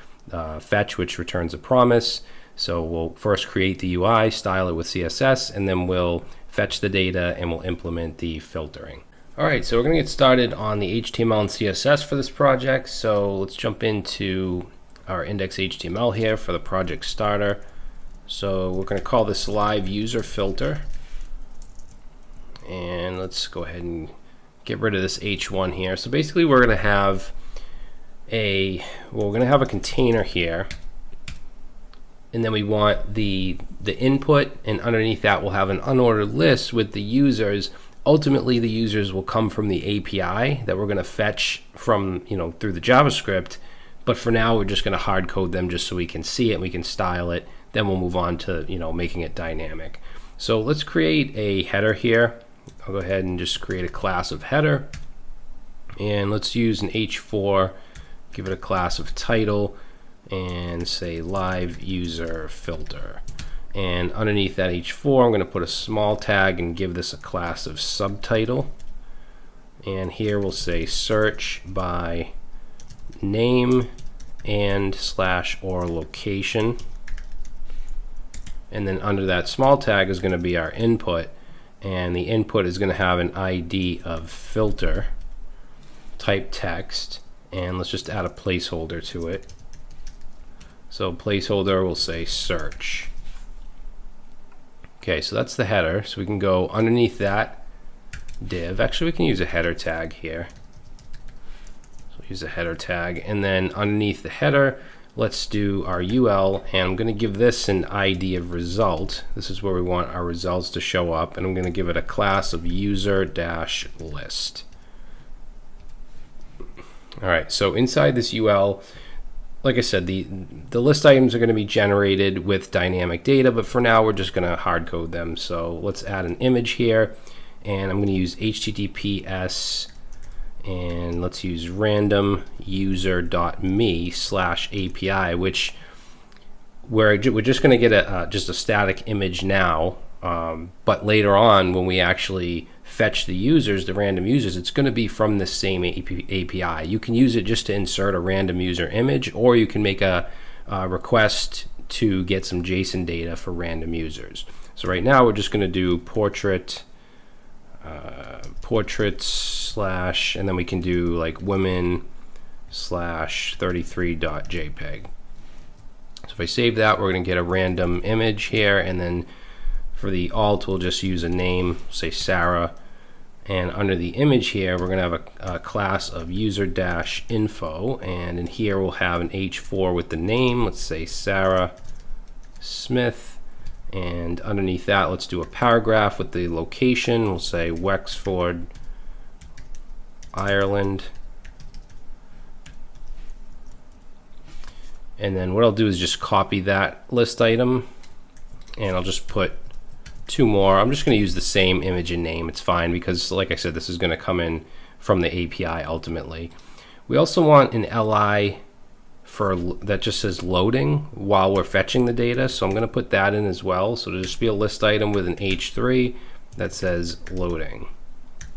fetch, which returns a promise. So we'll first create the UI, style it with CSS, and then we'll fetch the data and we'll implement the filtering. All right, so we're going to get started on the HTML and CSS for this project. So let's jump into our index.html here for the project starter. So we're going to call this live user filter, and let's go ahead and get rid of this h1 here. So basically we're going to have a container here, and then we want the input, and underneath that we'll have an unordered list with the users. Ultimately the users will come from the API that we're going to fetch from through the JavaScript, but for now we're just going to hard code them just so we can see it, we can style it. Then we'll move on to making it dynamic. So let's create a header here. I'll go ahead and just create a class of header, and let's use an h4, give it a class of title, and say live user filter. And underneath that h4 I'm going to put a small tag and give this a class of subtitle, and here we'll say search by name and / or location. And then under that small tag is going to be our input, and the input is going to have an ID of filter, type text, and let's just add a placeholder to it. So placeholder will say search. Okay, so that's the header. So we can go underneath that div. Actually, we can use a header tag here. So use a header tag, and then underneath the header, let's do our UL, and I'm going to give this an ID of result. This is where we want our results to show up, and I'm going to give it a class of user-list. All right, so inside this UL, like I said, the list items are going to be generated with dynamic data, but for now we're just going to hard code them. So let's add an image here, and I'm going to use HTTPS, and let's use random user.me/API, which we're just going to get just a static image now, but later on when we actually fetch the users, the random users, it's going to be from the same API. You can use it just to insert a random user image, or you can make a request to get some JSON data for random users. So right now we're just going to do portraits slash, and then we can do like women/33.jpg. So if I save that, we're going to get a random image here, and then for the alt, we'll just use a name, say Sarah. And under the image here, we're going to have a class of user-info, and in here we'll have an h4 with the name. Let's say Sarah Smith, and underneath that, let's do a paragraph with the location. We'll say Wexford, Ireland. And then what I'll do is just copy that list item, and I'll just put two more. I'm just going to use the same image and name. It's fine because, like I said, this is going to come in from the API ultimately. We also want an li for that just says loading while we're fetching the data, so I'm going to put that in as well. So it'll just be a list item with an h3 that says loading ...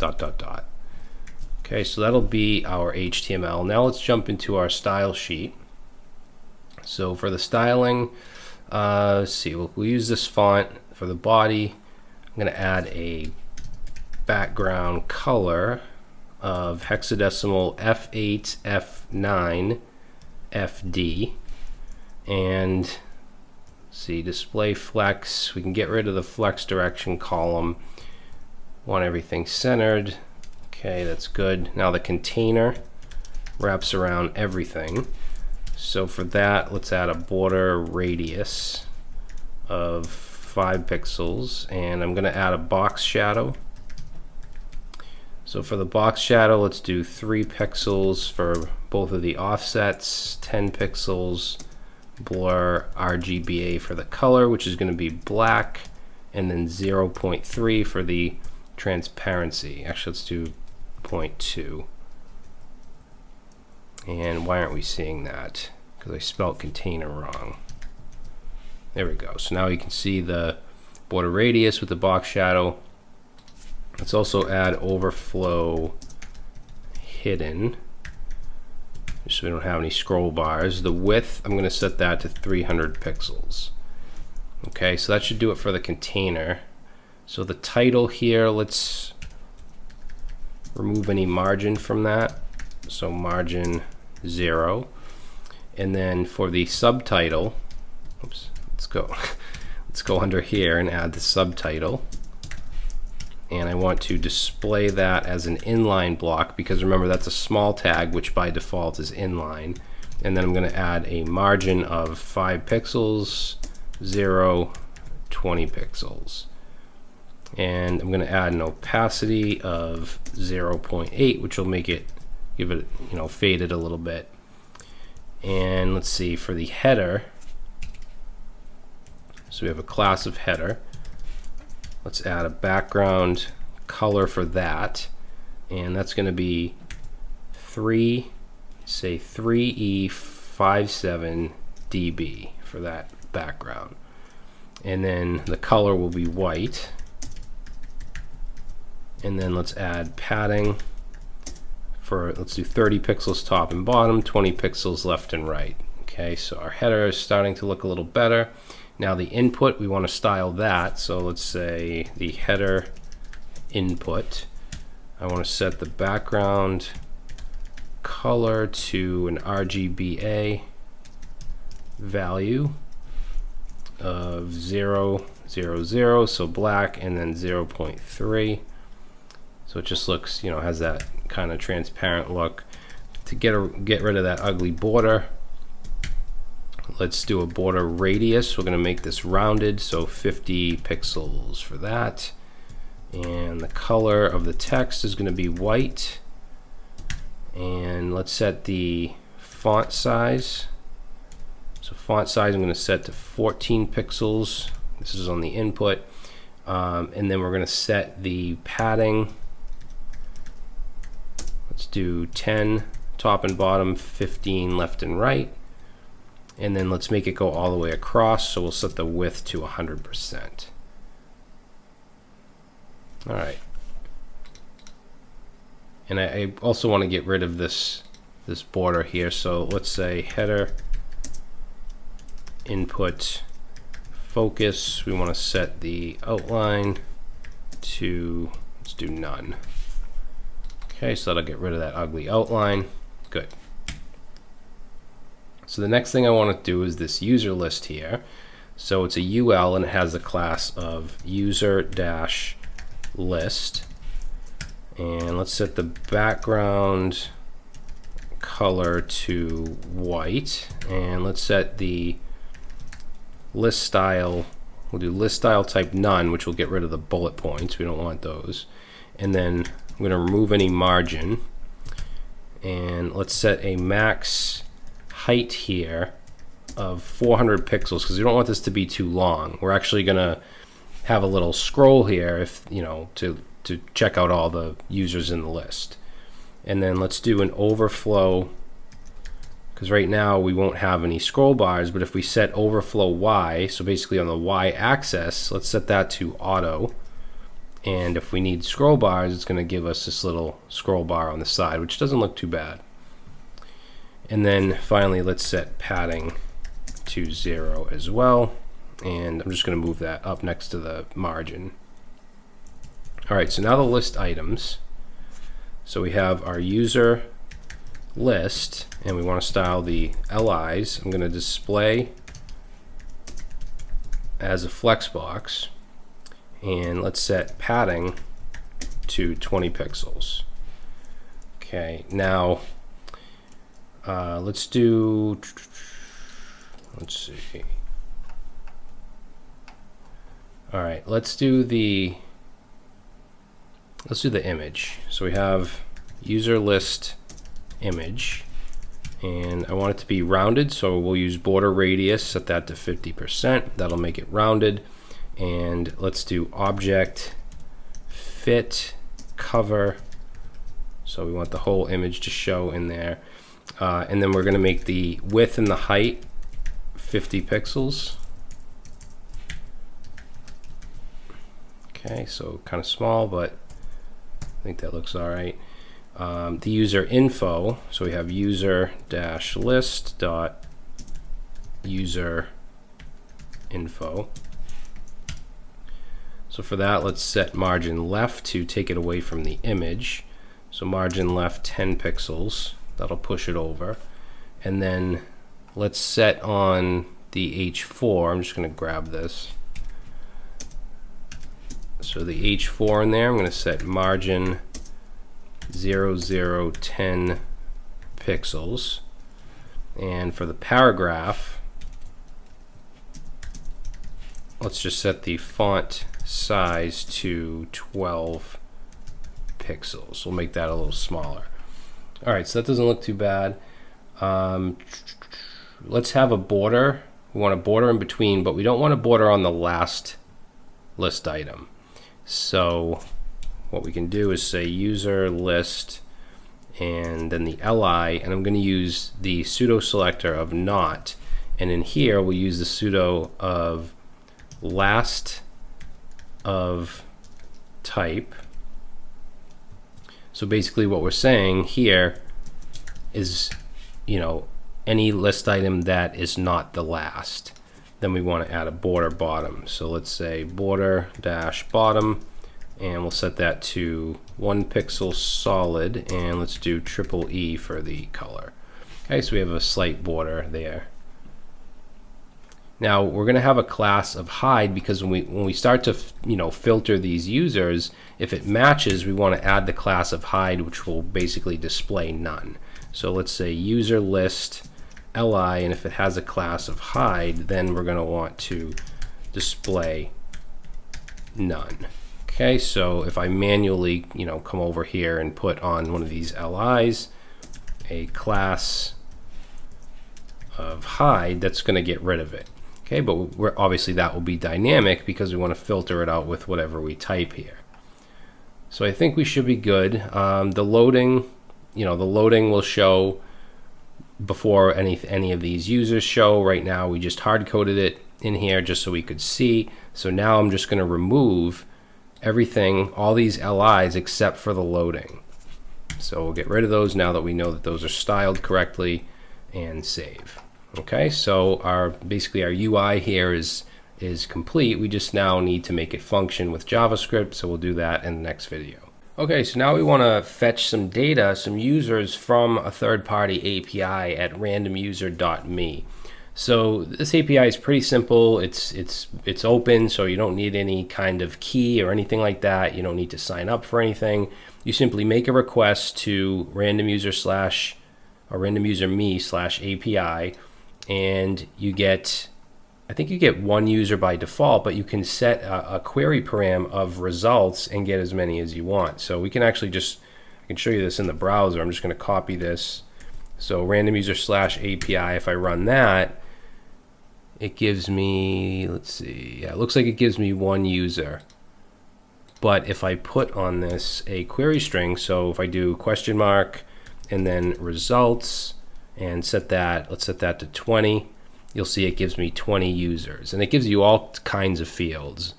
Okay, so that'll be our HTML. Now let's jump into our style sheet. So for the styling, let's see, we'll use this font. For the body, I'm going to add a background color of hexadecimal F8, F9, FD, and see, display flex. We can get rid of the flex direction column. Want everything centered. Okay, that's good. Now the container wraps around everything. So for that, let's add a border radius of 5 pixels, and I'm going to add a box shadow. So for the box shadow, let's do 3 pixels for both of the offsets, 10 pixels, blur, RGBA for the color, which is going to be black, and then 0.3 for the transparency. Actually, let's do 0.2. And why aren't we seeing that? Because I spelled container wrong. There we go. So now you can see the border radius with the box shadow. Let's also add overflow hidden, just so we don't have any scroll bars. The width, I'm going to set that to 300 pixels. Okay, so that should do it for the container. So the title here, let's remove any margin from that. So margin 0. And then for the subtitle, oops. Let's go under here and add the subtitle, and I want to display that as an inline block because remember that's a small tag which by default is inline. And then I'm going to add a margin of 5 pixels, 0, 20 pixels, and I'm going to add an opacity of 0.8, which will make it give it, you know, fade it a little bit. And let's see, for the header, so we have a class of header. Let's add a background color for that, and that's going to be 3E57dB for that background. And then the color will be white. And then let's add padding for, let's do 30 pixels top and bottom, 20 pixels left and right. Okay, so our header is starting to look a little better. Now the input, we want to style that. So let's say the header input. I want to set the background color to an RGBA value of 0, 0, 0, so black, and then 0.3. So it just looks, you know, has that kind of transparent look. To get rid of that ugly border, let's do a border radius. We're going to make this rounded, so 50 pixels for that. And the color of the text is going to be white. And let's set the font size So font size I'm going to set to 14 pixels. This is on the input. And then we're going to set the padding. Let's do 10 top and bottom, 15 left and right. And then let's make it go all the way across. So we'll set the width to 100%. All right. And I also want to get rid of this border here. So let's say header input focus. We want to set the outline to, let's do none. Okay, so that'll get rid of that ugly outline. Good. So the next thing I want to do is this user list here. So it's a UL and it has the class of user-list. And let's set the background color to white. And let's set the list style. We'll do list style type none, which will get rid of the bullet points. We don't want those. And then I'm going to remove any margin. And let's set a max height here of 400 pixels because we don't want this to be too long. We're actually going to have a little scroll here if to check out all the users in the list. And then let's do an overflow, because right now we won't have any scroll bars, but if we set overflow Y, so basically on the Y axis, let's set that to auto. And if we need scroll bars, it's going to give us this little scroll bar on the side, which doesn't look too bad. And then finally, let's set padding to 0 as well. And I'm just going to move that up next to the margin. All right, so now the list items. So we have our user list, and we want to style the LIs. I'm going to display as a Flexbox. And let's set padding to 20 pixels. Okay, now let's see. All right, let's do the image. So we have user list image, and I want it to be rounded, so we'll use border radius, set that to 50%. That'll make it rounded. And let's do object fit cover, so we want the whole image to show in there. And then we're going to make the width and the height 50 pixels. Okay, so kind of small, but I think that looks all right. The user info, so we have user-list.user info. So for that, let's set margin left to take it away from the image. So margin left 10 pixels. That'll push it over. And then let's set on the H4. I'm just going to grab this. So the H4 in there, I'm going to set margin 0010 pixels. And for the paragraph, let's just set the font size to 12 pixels. We'll make that a little smaller. All right, so that doesn't look too bad. Let's have a border. We want a border in between, but we don't want a border on the last list item. So what we can do is say user list and then the li, and I'm going to use the pseudo selector of not, and in here we'll use the pseudo of last of type. So basically what we're saying here is, any list item that is not the last. Then we want to add a border bottom. So let's say border dash bottom, and we'll set that to 1 pixel solid, and let's do triple E for the color. Okay, so we have a slight border there. Now we're going to have a class of hide, because when we start to filter these users, if it matches, we want to add the class of hide, which will basically display none. So let's say user list li, and if it has a class of hide, then we're going to want to display none. Okay, so if I manually come over here and put on one of these LIs a class hide, that's going to get rid of it. Okay, but obviously that will be dynamic because we want to filter it out with whatever we type here. So I think we should be good. The loading, the loading will show before any of these users show. Right now we just hard coded it in here just so we could see. So now I'm just going to remove everything, all these LIs except for the loading. So we'll get rid of those now that we know that those are styled correctly, and save. Okay, so basically our UI here is complete. We just now need to make it function with JavaScript, so we'll do that in the next video. Okay, so now we want to fetch some data, some users from a third-party API at randomuser.me. So this API is pretty simple. It's open, so you don't need any kind of key or anything like that. You don't need to sign up for anything. You simply make a request to randomuser.me/API, and you get, I think you get one user by default, but you can set a query param of results and get as many as you want. So we can actually I can show you this in the browser. I'm just going to copy this. So randomuser/API, if I run that, it gives me, let's see, yeah, it looks like it gives me one user. But if I put on this a query string, so if I do question mark and then results and let's set that to 20, you'll see it gives me 20 users. And it gives you all kinds of fields.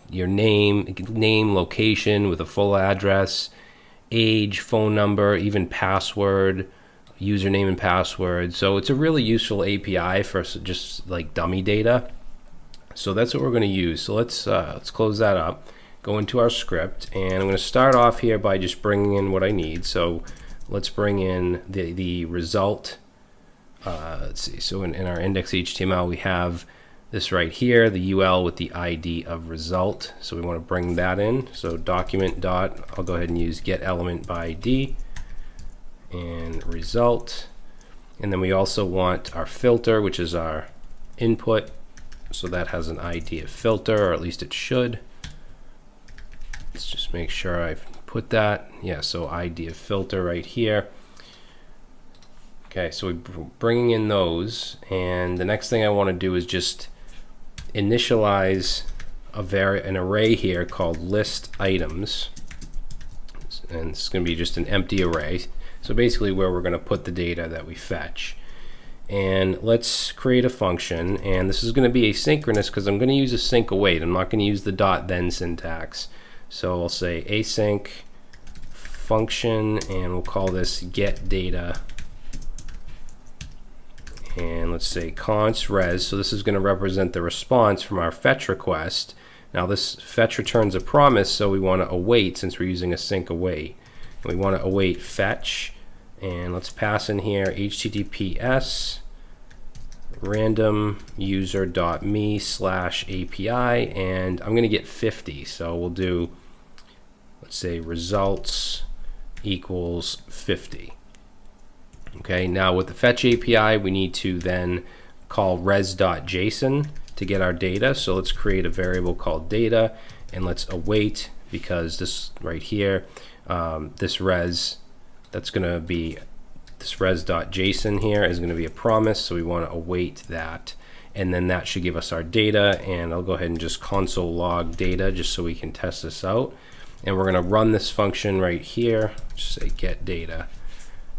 Your name, location with a full address, age, phone number, even password, username and password. So it's a really useful API for just like dummy data. So that's what we're going to use. So let's close that up, go into our script, and I'm going to start off here by just bringing in what I need. So let's bring in the result. Let's see. So in our index.html, we have this right here, the UL with the ID of result. So we want to bring that in. So document dot, I'll go ahead and use get element by ID and result. And then we also want our filter, which is our input. So that has an ID of filter, or at least it should. Let's just make sure I've put that. Yeah, so ID of filter right here. Okay, so we're bringing in those, and the next thing I want to do is just initialize an array here called list items, and it's going to be just an empty array. So basically where we're going to put the data that we fetch. And let's create a function, and this is going to be asynchronous because I'm going to use async await. I'm not going to use the dot then syntax. So I'll say async function, and we'll call this get data. And let's say const res. So this is going to represent the response from our fetch request. Now this fetch returns a promise, so we want to await since we're using async await. We want to await fetch, and let's pass in here https randomuser.me/API, and I'm going to get 50. So we'll do, let's say results equals 50. Okay, now with the fetch API, we need to then call res.json to get our data. So let's create a variable called data, and let's await, because this right here, this res.json here is going to be a promise, so we want to await that, and then that should give us our data. And I'll go ahead and just console log data just so we can test this out. And we're going to run this function right here, just say get data.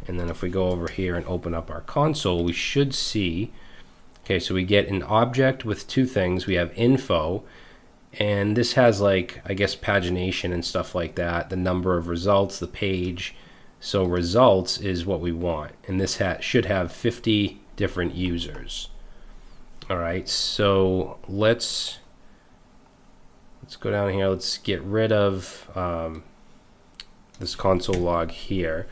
And then if we go over here and open up our console, we should see, okay, so we get an object with two things. We have info, and this has, like, I guess, pagination and stuff like that, the number of results, the page. So results is what we want, and this should have 50 different users. All right, so let's go down here. Let's get rid of this console log here,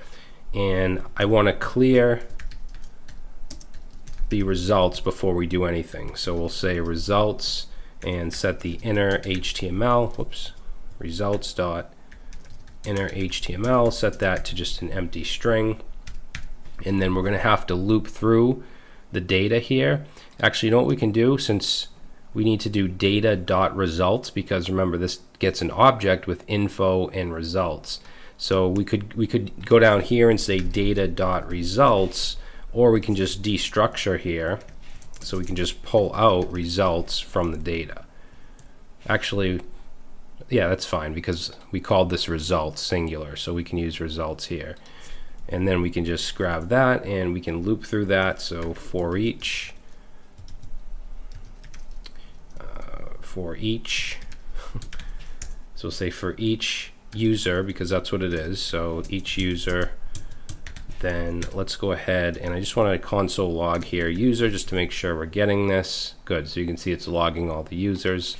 and I want to clear the results before we do anything. So we'll say results and set the inner HTML, results dot inner HTML, set that to just an empty string, and then we're going to have to loop through the data here. Actually, you know what we can do, since we need to do data dot results, because remember this gets an object with info and results. So we could go down here and say data dot results or we can just destructure here, so we can just pull out results from the data. Actually, yeah, that's fine because we called this results singular, so we can use results here. And then we can just grab that and we can loop through that. So for each, so we'll say for each user, because that's what it is. So each user, then let's go ahead and I just want to console log here user just to make sure we're getting this. Good, so you can see it's logging all the users.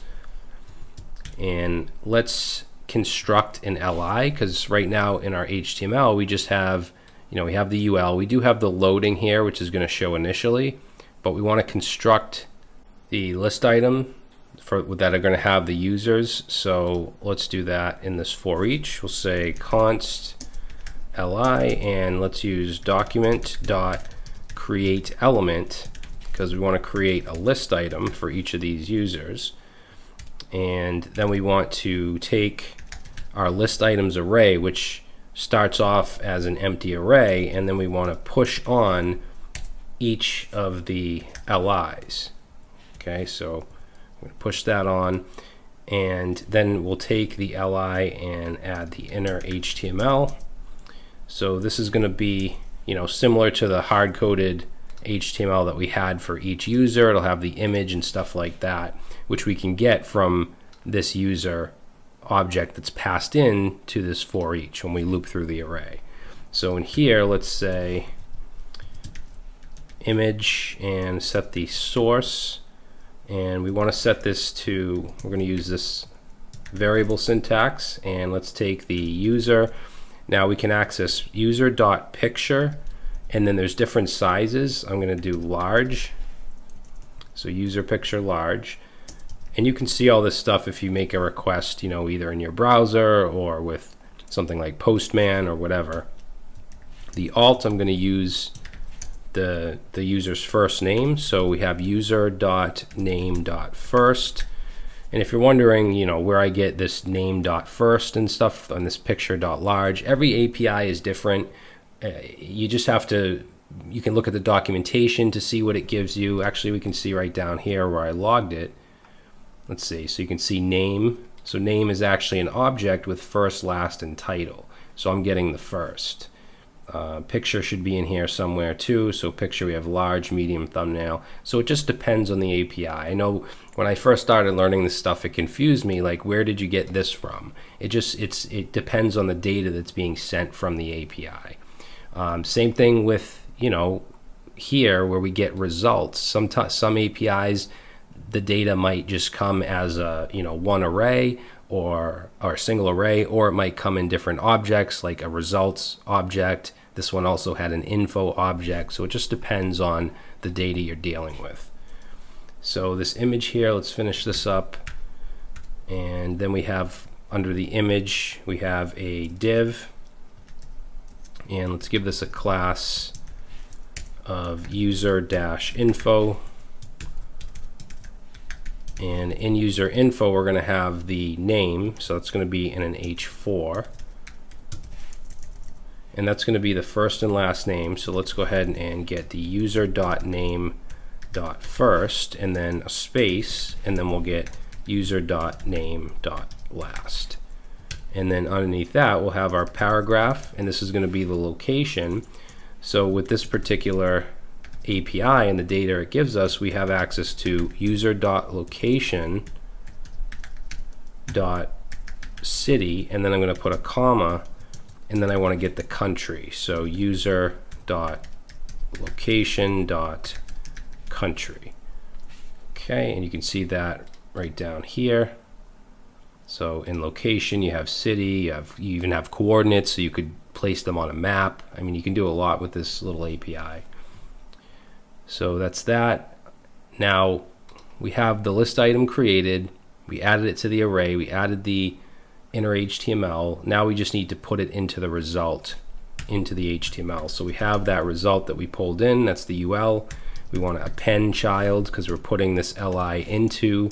And let's construct an LI, because right now in our HTML we just have, we have the UL, we do have the loading here which is going to show initially, but we want to construct the list item that are going to have the users. So let's do that in this for each. We'll say const li, and let's use document dot create element, because we want to create a list item for each of these users. And then we want to take our list items array, which starts off as an empty array, and then we want to push on each of the LIs. Okay, so I'm going to push that on, and then we'll take the LI and add the inner HTML. So this is going to be, similar to the hard-coded HTML that we had for each user. It'll have the image and stuff like that, which we can get from this user object that's passed in to this for each when we loop through the array. So in here, let's say image and set the source, and we want to set this to, we're going to use this variable syntax, and let's take the user. Now we can access user.picture, and then there's different sizes. I'm going to do large, so user picture large. And you can see all this stuff if you make a request, either in your browser or with something like Postman or whatever. The alt, I'm going to use the user's first name. So we have user.name.first. And if you're wondering, where I get this name.first and stuff on this picture.large, every API is different. You just have to, you can look at the documentation to see what it gives you. Actually, we can see right down here where I logged it. Let's see, so you can see name. So name is actually an object with first, last, and title. So I'm getting the first. Picture should be in here somewhere too. So picture, we have large, medium, thumbnail. So it just depends on the API. I know when I first started learning this stuff, it confused me, like where did you get this from? It depends on the data that's being sent from the API. Same thing with, here where we get results. Some APIs, the data might just come as a one array or a single array, or it might come in different objects like a results object. This one also had an info object, so it just depends on the data you're dealing with. So this image here, let's finish this up, and then we have under the image we have a div, and let's give this a class of user-info. And in user info, we're going to have the name, so it's going to be in an H4, and that's going to be the first and last name. So let's go ahead and get the user.name.first, and then a space, and then we'll get user.name.last. And then underneath that, we'll have our paragraph, and this is going to be the location. So with this particular API and the data it gives us, we have access to user.location.city, and then I'm going to put a comma, and then I want to get the country. So user.location.country. Okay, and you can see that right down here. So in location, you have city, you even have coordinates, so you could place them on a map. I mean, you can do a lot with this little API. So that's that. Now we have the list item created. We added it to the array. We added the inner HTML. Now we just need to put it into the result, into the HTML. So we have that result that we pulled in. That's the UL. We want to append child because we're putting this LI into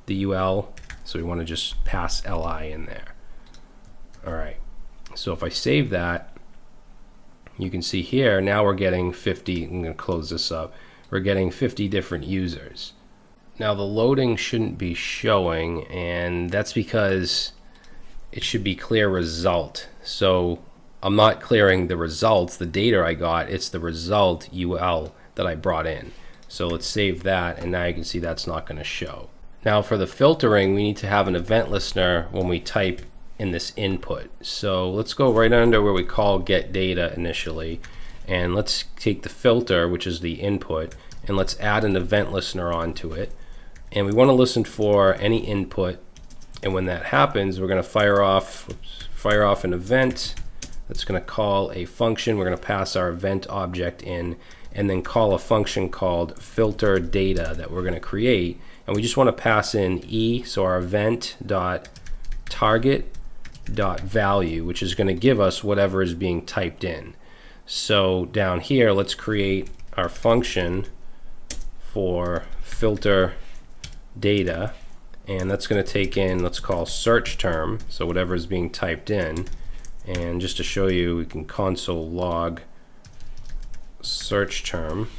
the UL. So we want to just pass LI in there. All right. So if I save that, you can see here, now we're getting 50, I'm going to close this up, we're getting 50 different users. Now the loading shouldn't be showing, and that's because it should be clear result. So I'm not clearing the results, the data I got, it's the result UL that I brought in. So let's save that, and now you can see that's not going to show. Now for the filtering, we need to have an event listener when we type in this input. So let's go right under where we call get data initially, and let's take the filter, which is the input, and let's add an event listener onto it. And we want to listen for any input, and when that happens, we're going to fire off an event that's going to call a function. We're going to pass our event object in, and then call a function called filter data that we're going to create. And we just want to pass in e, so our event dot target dot value, which is going to give us whatever is being typed in. So down here, let's create our function for filter data, and that's going to take in, let's call search term, so whatever is being typed in. And just to show you, we can console log search term,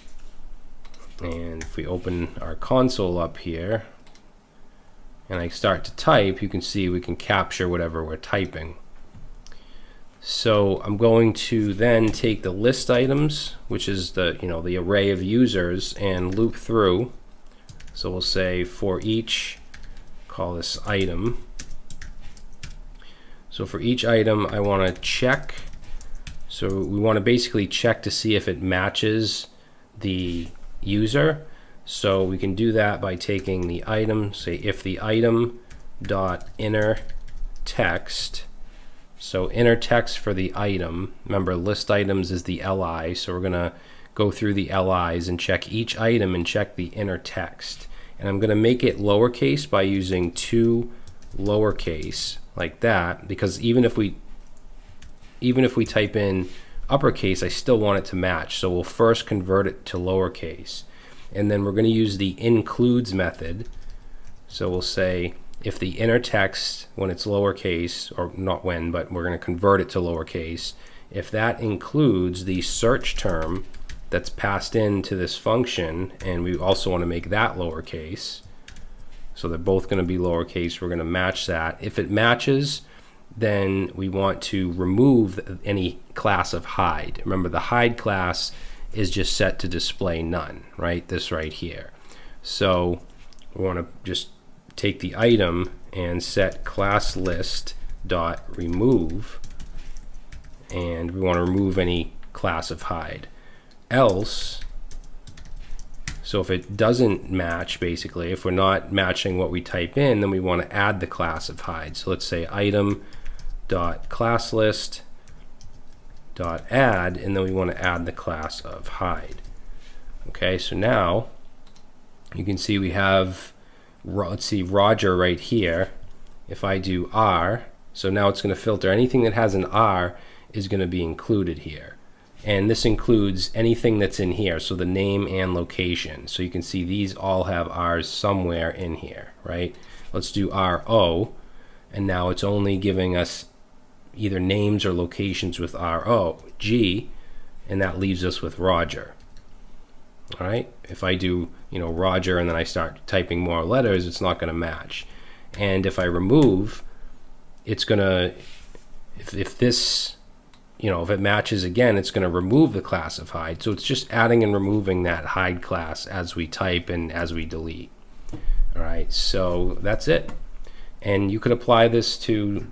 and if we open our console up here and I start to type, you can see we can capture whatever we're typing. So I'm going to then take the list items, which is the the array of users, and loop through. So we'll say for each, call this item. So for each item, I want to check. So we want to basically check to see if it matches the user. So we can do that by taking the item, say if the item dot inner text. So inner text for the item. Remember, list items is the li. So we're going to go through the LIs and check each item and check the inner text. And I'm going to make it lowercase by using 2 lowercase like that, because even if we type in uppercase, I still want it to match. So we'll first convert it to lowercase, and then we're going to use the includes method. So we'll say if the inner text, when it's lowercase, or not when, but we're going to convert it to lowercase, if that includes the search term that's passed into this function, and we also want to make that lowercase, so they're both going to be lowercase, we're going to match that. If it matches, then we want to remove any class of hide. Remember, the hide class is just set to display none, right? This right here. So we want to just take the item and set class list dot remove, and we want to remove any class of hide. Else, so if it doesn't match, basically, if we're not matching what we type in, then we want to add the class of hide. So let's say item dot class list dot add, and then we want to add the class of hide. Okay, so now you can see we have, let's see, Roger right here. If I do R, so now it's going to filter anything that has an R is going to be included here. And this includes anything that's in here, so the name and location. So you can see these all have R's somewhere in here, right? Let's do RO, and now it's only giving us either names or locations with RO. G, and that leaves us with Roger. All right, if I do Roger and then I start typing more letters, it's not going to match. And if I remove, it's going to, if this, if it matches again, it's going to remove the class of hide. So it's just adding and removing that hide class as we type and as we delete. All right, so that's it. And you could apply this to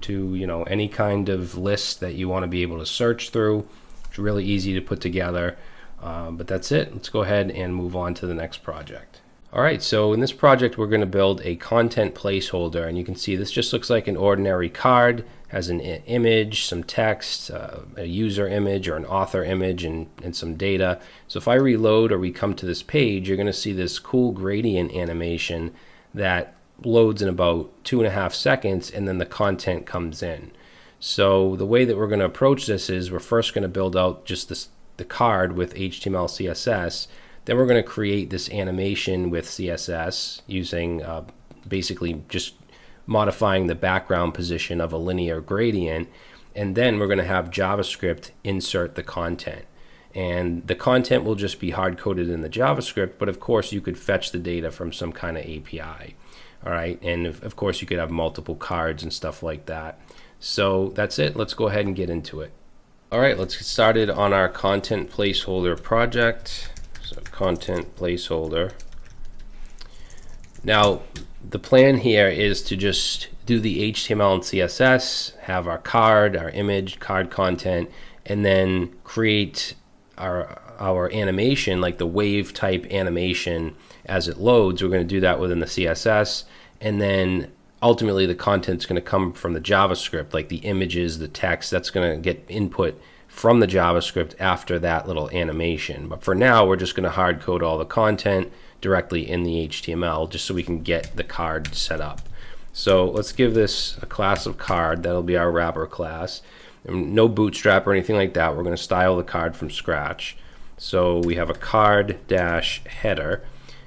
any kind of list that you want to be able to search through. It's really easy to put together. But that's it. Let's go ahead and move on to the next project. All right, so in this project, we're going to build a content placeholder, and you can see this just looks like an ordinary card, has an image, some text, a user image or an author image, and some data. So if I reload or we come to this page, you're going to see this cool gradient animation that loads in about 2.5 seconds, and then the content comes in. So the way that we're going to approach this is we're first going to build out just the card with HTML, CSS. Then we're going to create this animation with CSS using basically just modifying the background position of a linear gradient. and then we're going to have JavaScript insert the content. And the content will just be hard-coded in the JavaScript, but of course you could fetch the data from some kind of API. All right, and of course you could have multiple cards and stuff like that. So that's it. Let's go ahead and get into it. All right, let's get started on our content placeholder project. So content placeholder. Now, the plan here is to just do the HTML and CSS, have our card, our image, card content, and then create our animation, like the wave type animation as it loads. We're going to do that within the CSS, and then ultimately the content's going to come from the JavaScript, like the images, the text, that's going to get input from the JavaScript after that little animation. But for now, we're just going to hard code all the content directly in the HTML just so we can get the card set up. So let's give this a class of card. That'll be our wrapper class. No bootstrap or anything like that. We're going to style the card from scratch. So we have a card dash header,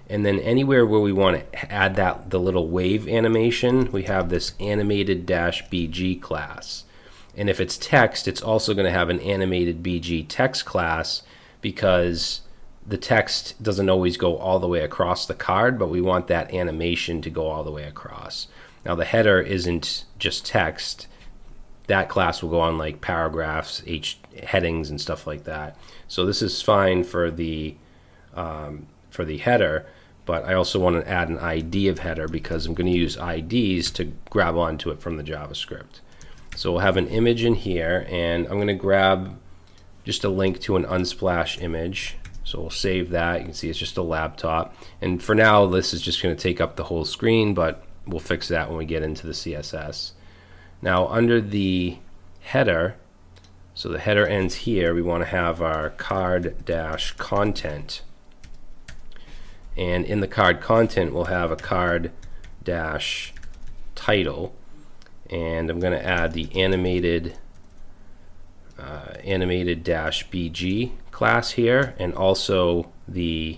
and then anywhere where we want to add the little wave animation, we have this animated dash BG class. And if it's text, it's also going to have an animated BG text class, because the text doesn't always go all the way across the card, but we want that animation to go all the way across. Now the header isn't just text. That class will go on like paragraphs, headings, and stuff like that. So this is fine for the header, but I also want to add an ID of header because I'm going to use IDs to grab onto it from the JavaScript. So we'll have an image in here, and I'm going to grab just a link to an Unsplash image. So we'll save that. You can see it's just a laptop. And for now, this is just going to take up the whole screen, but we'll fix that when we get into the CSS. Now under the header, so the header ends here, we want to have our card dash content. And in the card content, we'll have a card dash title. And I'm going to add the animated dash BG class here, and also the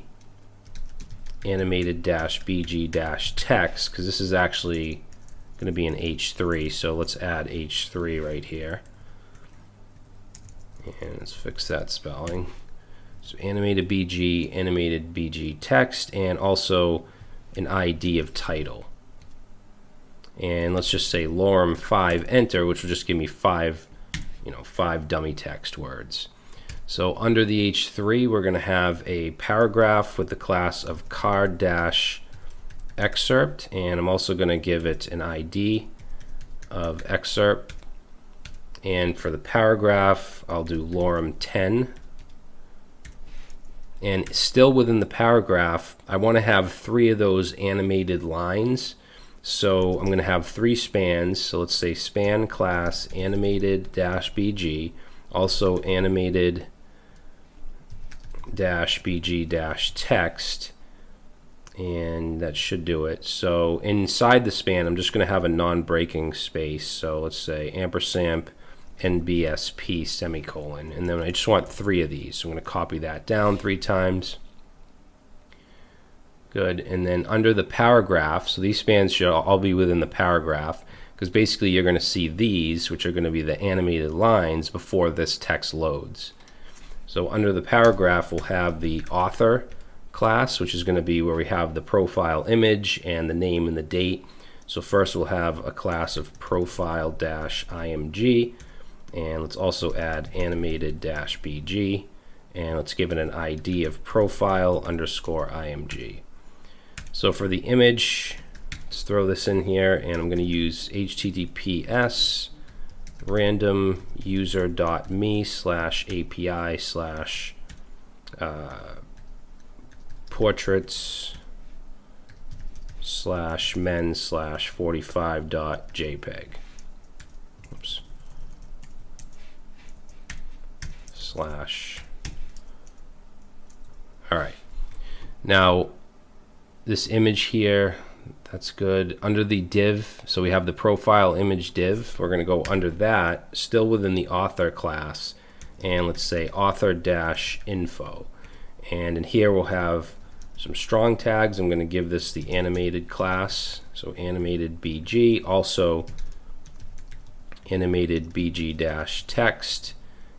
animated dash BG dash text, because this is actually going to be an H3. So let's add H3 right here, and let's fix that spelling. So animated BG text, and also an ID of title. And let's just say lorem 5 enter, which will just give me 5 dummy text words. So under the H3, we're going to have a paragraph with the class of card dash excerpt, and I'm also going to give it an ID of excerpt. And for the paragraph, I'll do lorem 10. And still within the paragraph, I want to have 3 of those animated lines. So I'm going to have 3 spans. So let's say span class animated dash BG, also animated dash BG dash text, and that should do it. So inside the span, I'm just going to have a non-breaking space. So let's say ampersand NBSP semicolon, and then I just want 3 of these. So I'm going to copy that down 3 times. Good. And then under the paragraph, so these spans should all be within the paragraph, because basically you're going to see these, which are going to be the animated lines, before this text loads. So under the paragraph, we'll have the author class, which is going to be where we have the profile image and the name and the date. So first we'll have a class of profile-img, and let's also add animated-bg, and let's give it an ID of profile_img. So for the image, let's throw this in here, and I'm going to use https random user.me/API/ portraits/men/45.jpg. Oops. All right. Now this image here, that's good. Under the div, so we have the profile image div. We're going to go under that, still within the author class, and let's say author-info. And in here we'll have some strong tags. I'm going to give this the animated class, so animated BG, also animated bg-text,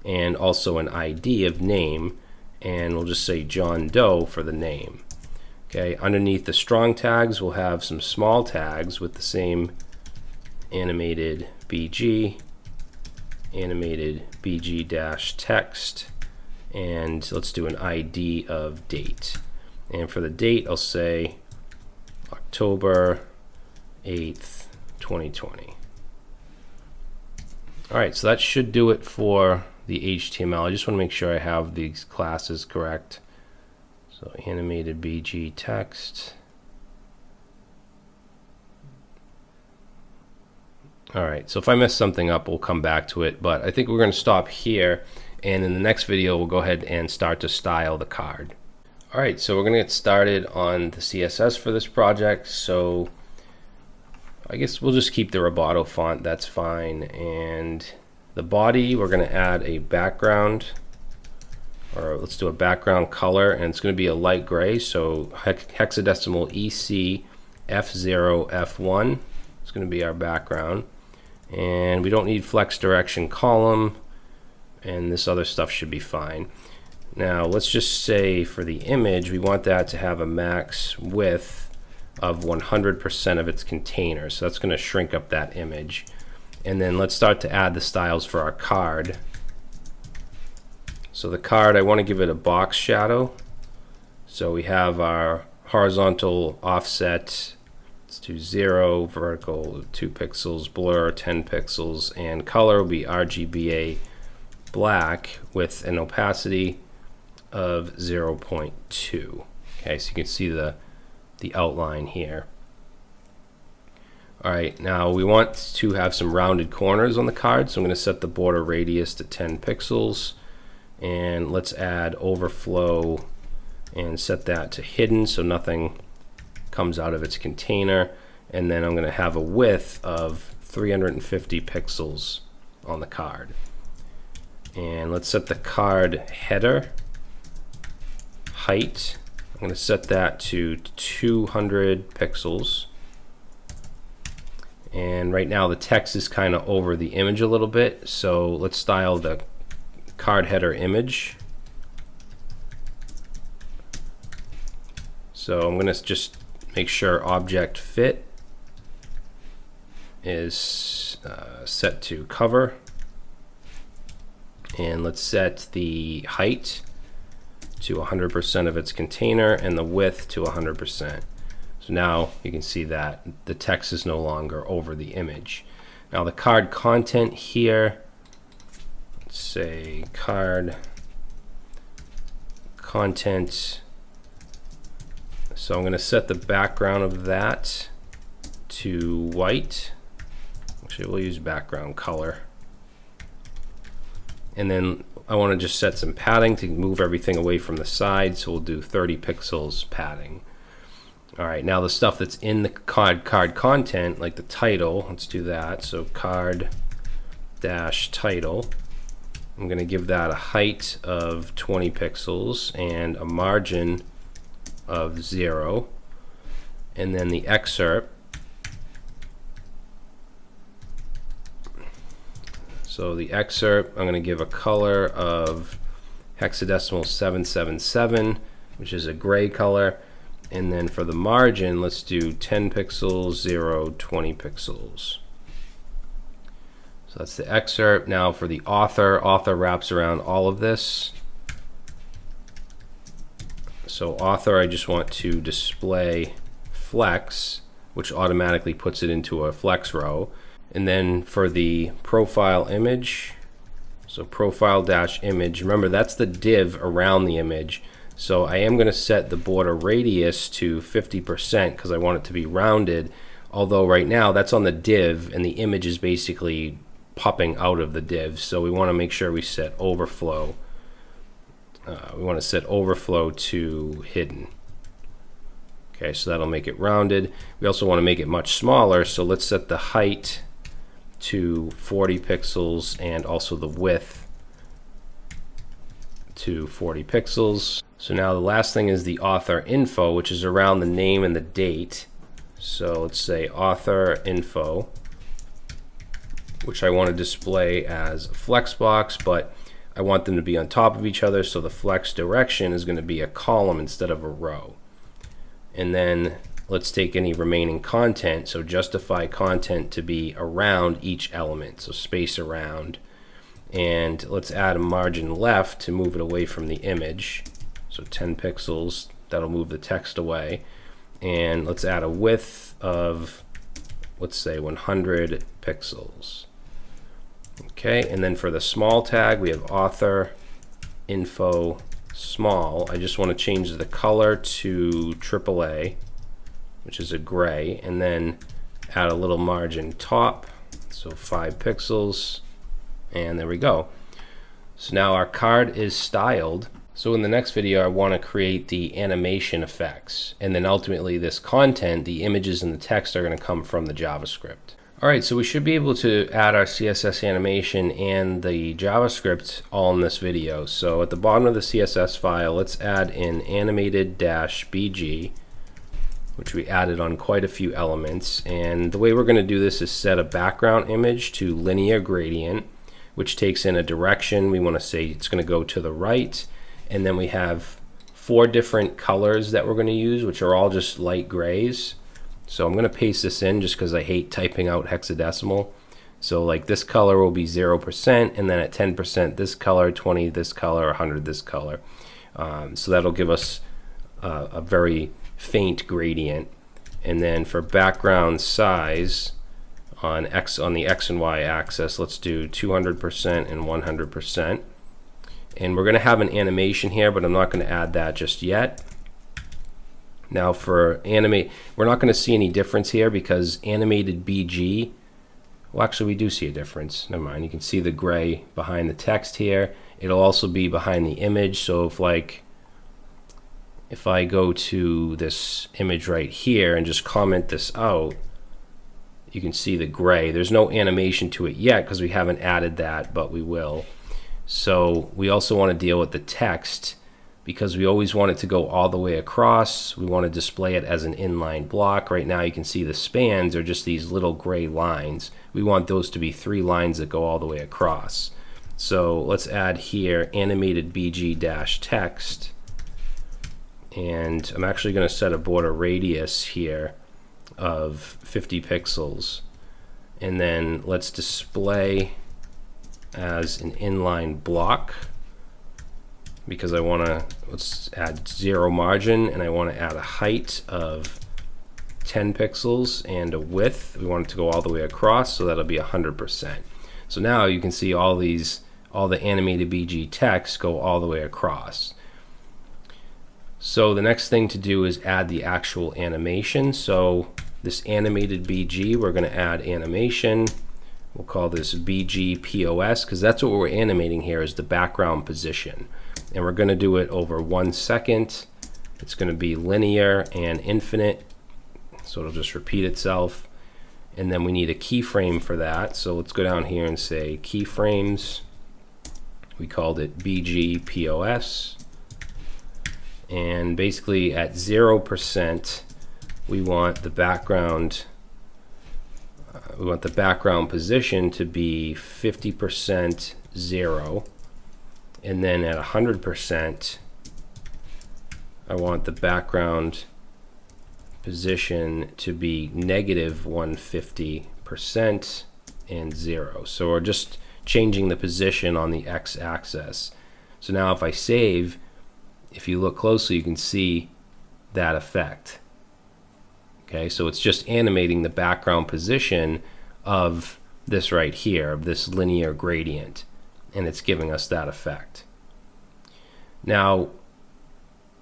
and also an ID of name, and we'll just say John Doe for the name. Okay, underneath the strong tags we'll have some small tags with the same animated bg, animated bg-text, and let's do an ID of date. And for the date I'll say October 8th, 2020. Alright, so that should do it for the HTML. I just want to make sure I have these classes correct. So animated BG text. Alright, so if I mess something up, we'll come back to it, but I think we're going to stop here, and in the next video we'll go ahead and start to style the card. Alright, so we're going to get started on the CSS for this project. So I guess we'll just keep the Roboto font, that's fine. And the body, we're going to add a background, or let's do a background color, and it's going to be a light gray, so hexadecimal EC F0 F1 is going to be our background. And we don't need flex direction column, and this other stuff should be fine. Now let's just say for the image we want that to have a max width of 100% of its container, so that's going to shrink up that image. And then let's start to add the styles for our card. So the card, I want to give it a box shadow, so we have our horizontal offset, let's do 0, vertical 2 pixels, blur 10 pixels, and color will be RGBA black with an opacity of 0.2. Okay, so you can see the outline here. Alright, now we want to have some rounded corners on the card, so I'm going to set the border radius to 10 pixels, and let's add overflow and set that to hidden so nothing comes out of its container, and then I'm going to have a width of 350 pixels on the card. And let's set the card header height, I'm going to set that to 200 pixels. And right now the text is kind of over the image a little bit, so let's style the card header image. So I'm going to just make sure object fit is set to cover, and let's set the height to 100% of its container and the width to 100%. So now you can see that the text is no longer over the image. Now the card content here, let's say card content. So I'm going to set the background of that to white. Actually, we'll use background color. And then I want to just set some padding to move everything away from the side, so we'll do 30 pixels padding. Alright, now the stuff that's in the card content, like the title, let's do that. So card dash title, I'm going to give that a height of 20 pixels and a margin of 0. And then the excerpt, so the excerpt, I'm going to give a color of hexadecimal 777, which is a gray color. And then for the margin, let's do 10 pixels, 0, 20 pixels. So that's the excerpt. Now for the author, author wraps around all of this. So author, I just want to display flex, which automatically puts it into a flex row. And then for the profile image, so profile dash image, remember that's the div around the image. So I am going to set the border radius to 50% because I want it to be rounded, although right now that's on the div and the image is basically popping out of the div. So we want to make sure we set overflow. We want to set overflow to hidden. Okay, so that'll make it rounded. We also want to make it much smaller, so let's set the height to 40 pixels and also the width to 40 pixels. So now the last thing is the author info, which is around the name and the date. So let's say author info which I want to display as Flexbox, but I want them to be on top of each other, so the flex direction is going to be a column instead of a row. And then let's take any remaining content, so justify content to be around each element, so space around. And let's add a margin left to move it away from the image, so 10 pixels, that'll move the text away. And let's add a width of, let's say 100 pixels. Okay, and then for the small tag, we have author info small. I just want to change the color to AAA, which is a gray, and then add a little margin top, so 5 pixels, and there we go. So now our card is styled. So in the next video, I want to create the animation effects, and then ultimately this content, the images and the text, are going to come from the JavaScript. Alright, so we should be able to add our CSS animation and the JavaScript all in this video. So at the bottom of the CSS file, let's add an animated-bg, which we added on quite a few elements. And the way we're going to do this is set a background image to linear gradient, which takes in a direction. We want to say it's going to go to the right. And then we have 4 different colors that we're going to use, which are all just light grays. So I'm going to paste this in just because I hate typing out hexadecimal. So like this color will be 0%, and then at 10% this color, 20 this color, 100 this color. So that'll give us a very faint gradient. And then for background size on the X and Y axis, let's do 200% and 100%. And we're going to have an animation here, but I'm not going to add that just yet. Now for animate, we're not going to see any difference here because animated BG, well actually we do see a difference. Never mind, you can see the gray behind the text here. It'll also be behind the image, so if I go to this image right here and just comment this out, you can see the gray. There's no animation to it yet because we haven't added that, but we will. So we also want to deal with the text because we always want it to go all the way across. We want to display it as an inline block. Right now you can see the spans are just these little gray lines. We want those to be 3 lines that go all the way across. So let's add here animated bg-text. And I'm actually going to set a border radius here of 50 pixels. And then let's display as an inline block because I want to, let's add 0 margin, and I want to add a height of 10 pixels and a width. We want it to go all the way across, so that'll be 100%. So now you can see all the animated BG text go all the way across. So the next thing to do is add the actual animation. So this animated BG, we're going to add animation. We'll call this BG POS because that's what we're animating here, is the background position. And we're going to do it over 1 second. It's going to be linear and infinite, so it'll just repeat itself. And then we need a keyframe for that. So let's go down here and say keyframes. We called it BG POS. And basically at 0%, we want the background position to be 50% 0. And then at 100%, I want the background position to be negative 150% and 0. So we're just changing the position on the x-axis. So now if I save, if you look closely, you can see that effect. Okay, so it's just animating the background position of this right here, of this linear gradient, and it's giving us that effect. Now,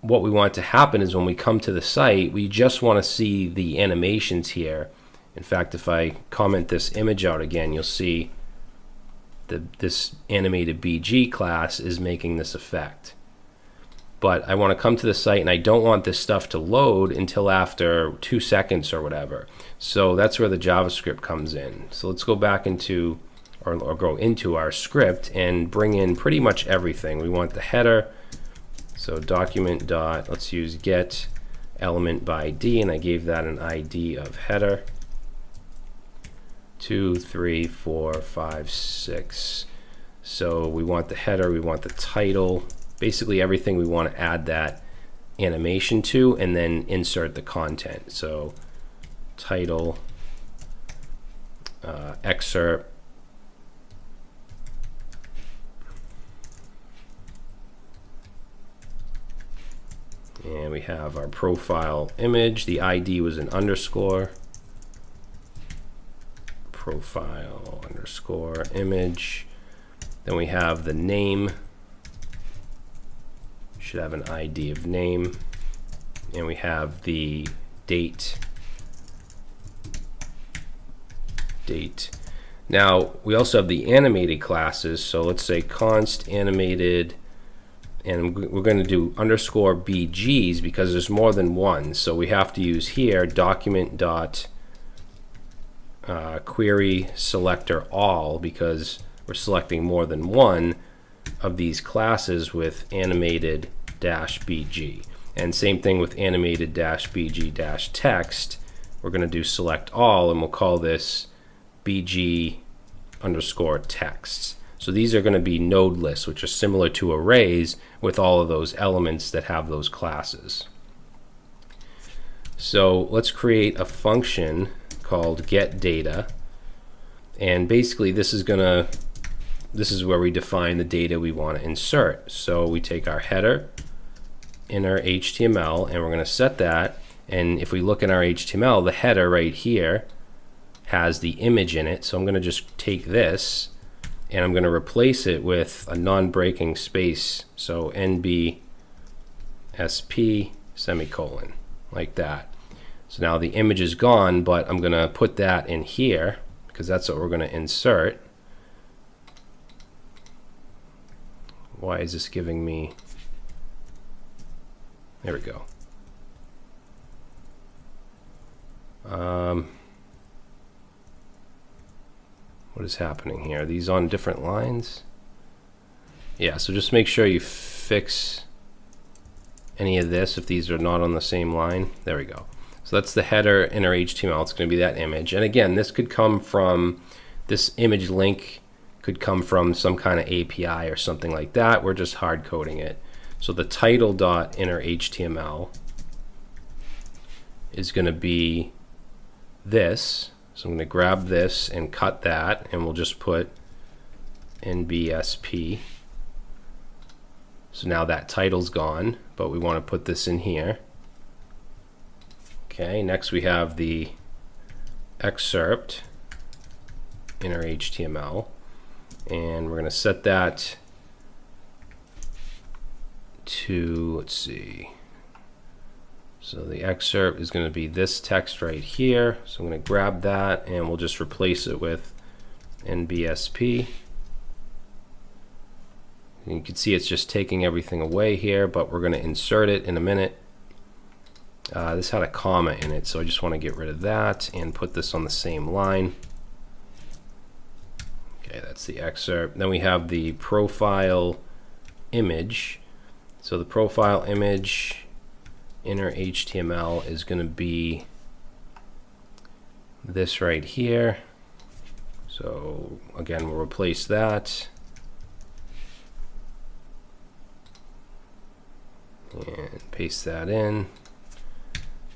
what we want to happen is when we come to the site, we just want to see the animations here. In fact, if I comment this image out again, you'll see this animated BG class is making this effect. But I want to come to the site and I don't want this stuff to load until after 2 seconds or whatever. So that's where the JavaScript comes in. So let's go back into, or go into our script and bring in pretty much everything. We want the header. So document dot, let's use get element by ID, and I gave that an ID of header 2, 3, 4, 5, 6. So we want the header, we want the title, basically everything we want to add that animation to, and then insert the content. So title, excerpt, and we have our profile image. The ID was an underscore, profile underscore image. Then we have the name, should have an ID of name, and we have the date. Now we also have the animated classes, so let's say const animated, and we're going to do underscore BGs because there's more than one, so we have to use here document dot query selector all, because we're selecting more than one of these classes with animated dash BG. And same thing with animated dash BG dash text. We're going to do select all, and we'll call this BG underscore texts. So these are going to be node lists, which are similar to arrays with all of those elements that have those classes. So let's create a function called getData, and basically this is where we define the data we want to insert. So we take our header in our HTML, and we're going to set that, and if we look in our HTML, the header right here has the image in it. So I'm going to just take this and I'm going to replace it with a non-breaking space, so NBSP semicolon, like that. So now the image is gone, but I'm going to put that in here because that's what we're going to insert. Why is this giving me? There we go. What is happening here? Are these on different lines? Yeah, so just make sure you fix any of this if these are not on the same line. There we go. So that's the header in our HTML. It's going to be that image. And again, this could come from, this image link could come from some kind of API or something like that. We're just hard coding it. So the title dot inner HTML is going to be this. So I'm going to grab this and cut that, and we'll just put NBSP. So now that title's gone, but we want to put this in here. Okay, next we have the excerpt inner HTML, and we're going to set that to, let's see, so the excerpt is going to be this text right here. So I'm going to grab that and we'll just replace it with NBSP. And you can see it's just taking everything away here, but we're going to insert it in a minute. This had a comma in it, so I just want to get rid of that and put this on the same line. Okay, that's the excerpt. Then we have the profile image. So the profile image inner HTML is going to be this right here. So again, we'll replace that. And paste that in.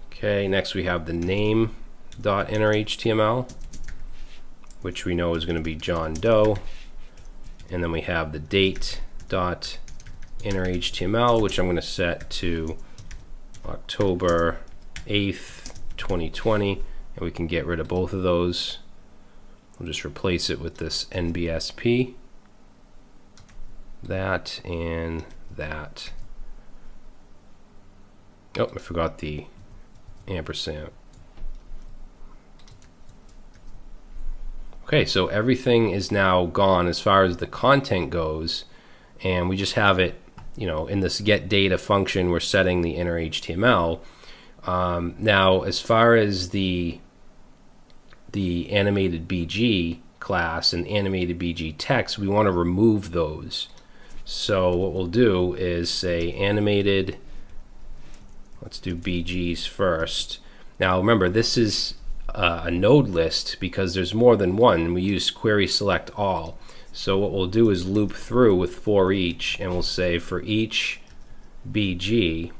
Okay, next we have the name dot inner HTML, which we know is going to be John Doe. And then we have the date dot inner HTML, which I'm going to set to October 8th, 2020, and we can get rid of both of those. We'll just replace it with this NBSP, that, and that. Oh, I forgot the ampersand. Okay, so everything is now gone as far as the content goes, and we just have it, you know, in this get data function. We're setting the inner HTML. Now, as far as the animated BG class and animated BG text, we want to remove those. So what we'll do is say animated. Let's do BGs first. Now remember, this is a node list because there's more than one. We use query select all. So what we'll do is loop through with for each, and we'll say for each BG,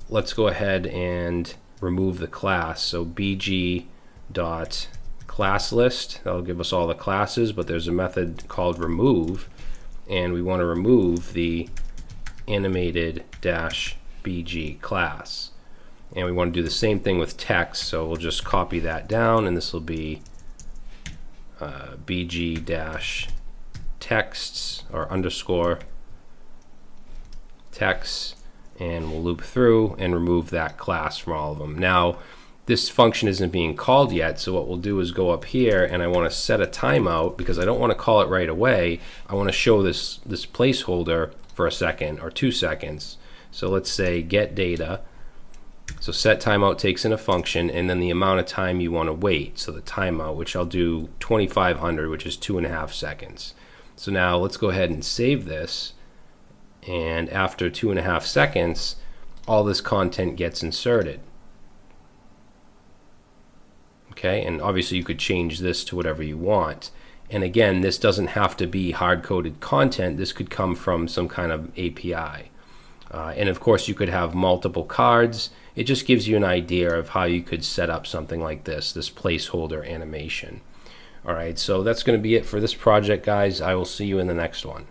let's go ahead and remove the class. So BG dot class list, that'll give us all the classes, but there's a method called remove, and we want to remove the animated dash BG class. And we want to do the same thing with text, so we'll just copy that down, and this will be BG dash texts or underscore text, and we'll loop through and remove that class from all of them. Now this function isn't being called yet, so what we'll do is go up here, and I want to set a timeout because I don't want to call it right away. I want to show this placeholder for a second or 2 seconds. So let's say get data. So set timeout takes in a function and then the amount of time you want to wait. So the timeout, which I'll do 2500, which is 2.5 seconds. So now let's go ahead and save this, and after 2.5 seconds all this content gets inserted. Okay, and obviously you could change this to whatever you want. And again, this doesn't have to be hard-coded content. This could come from some kind of API. And of course you could have multiple cards. It just gives you an idea of how you could set up something like this placeholder animation. All right, so that's going to be it for this project, guys. I will see you in the next one.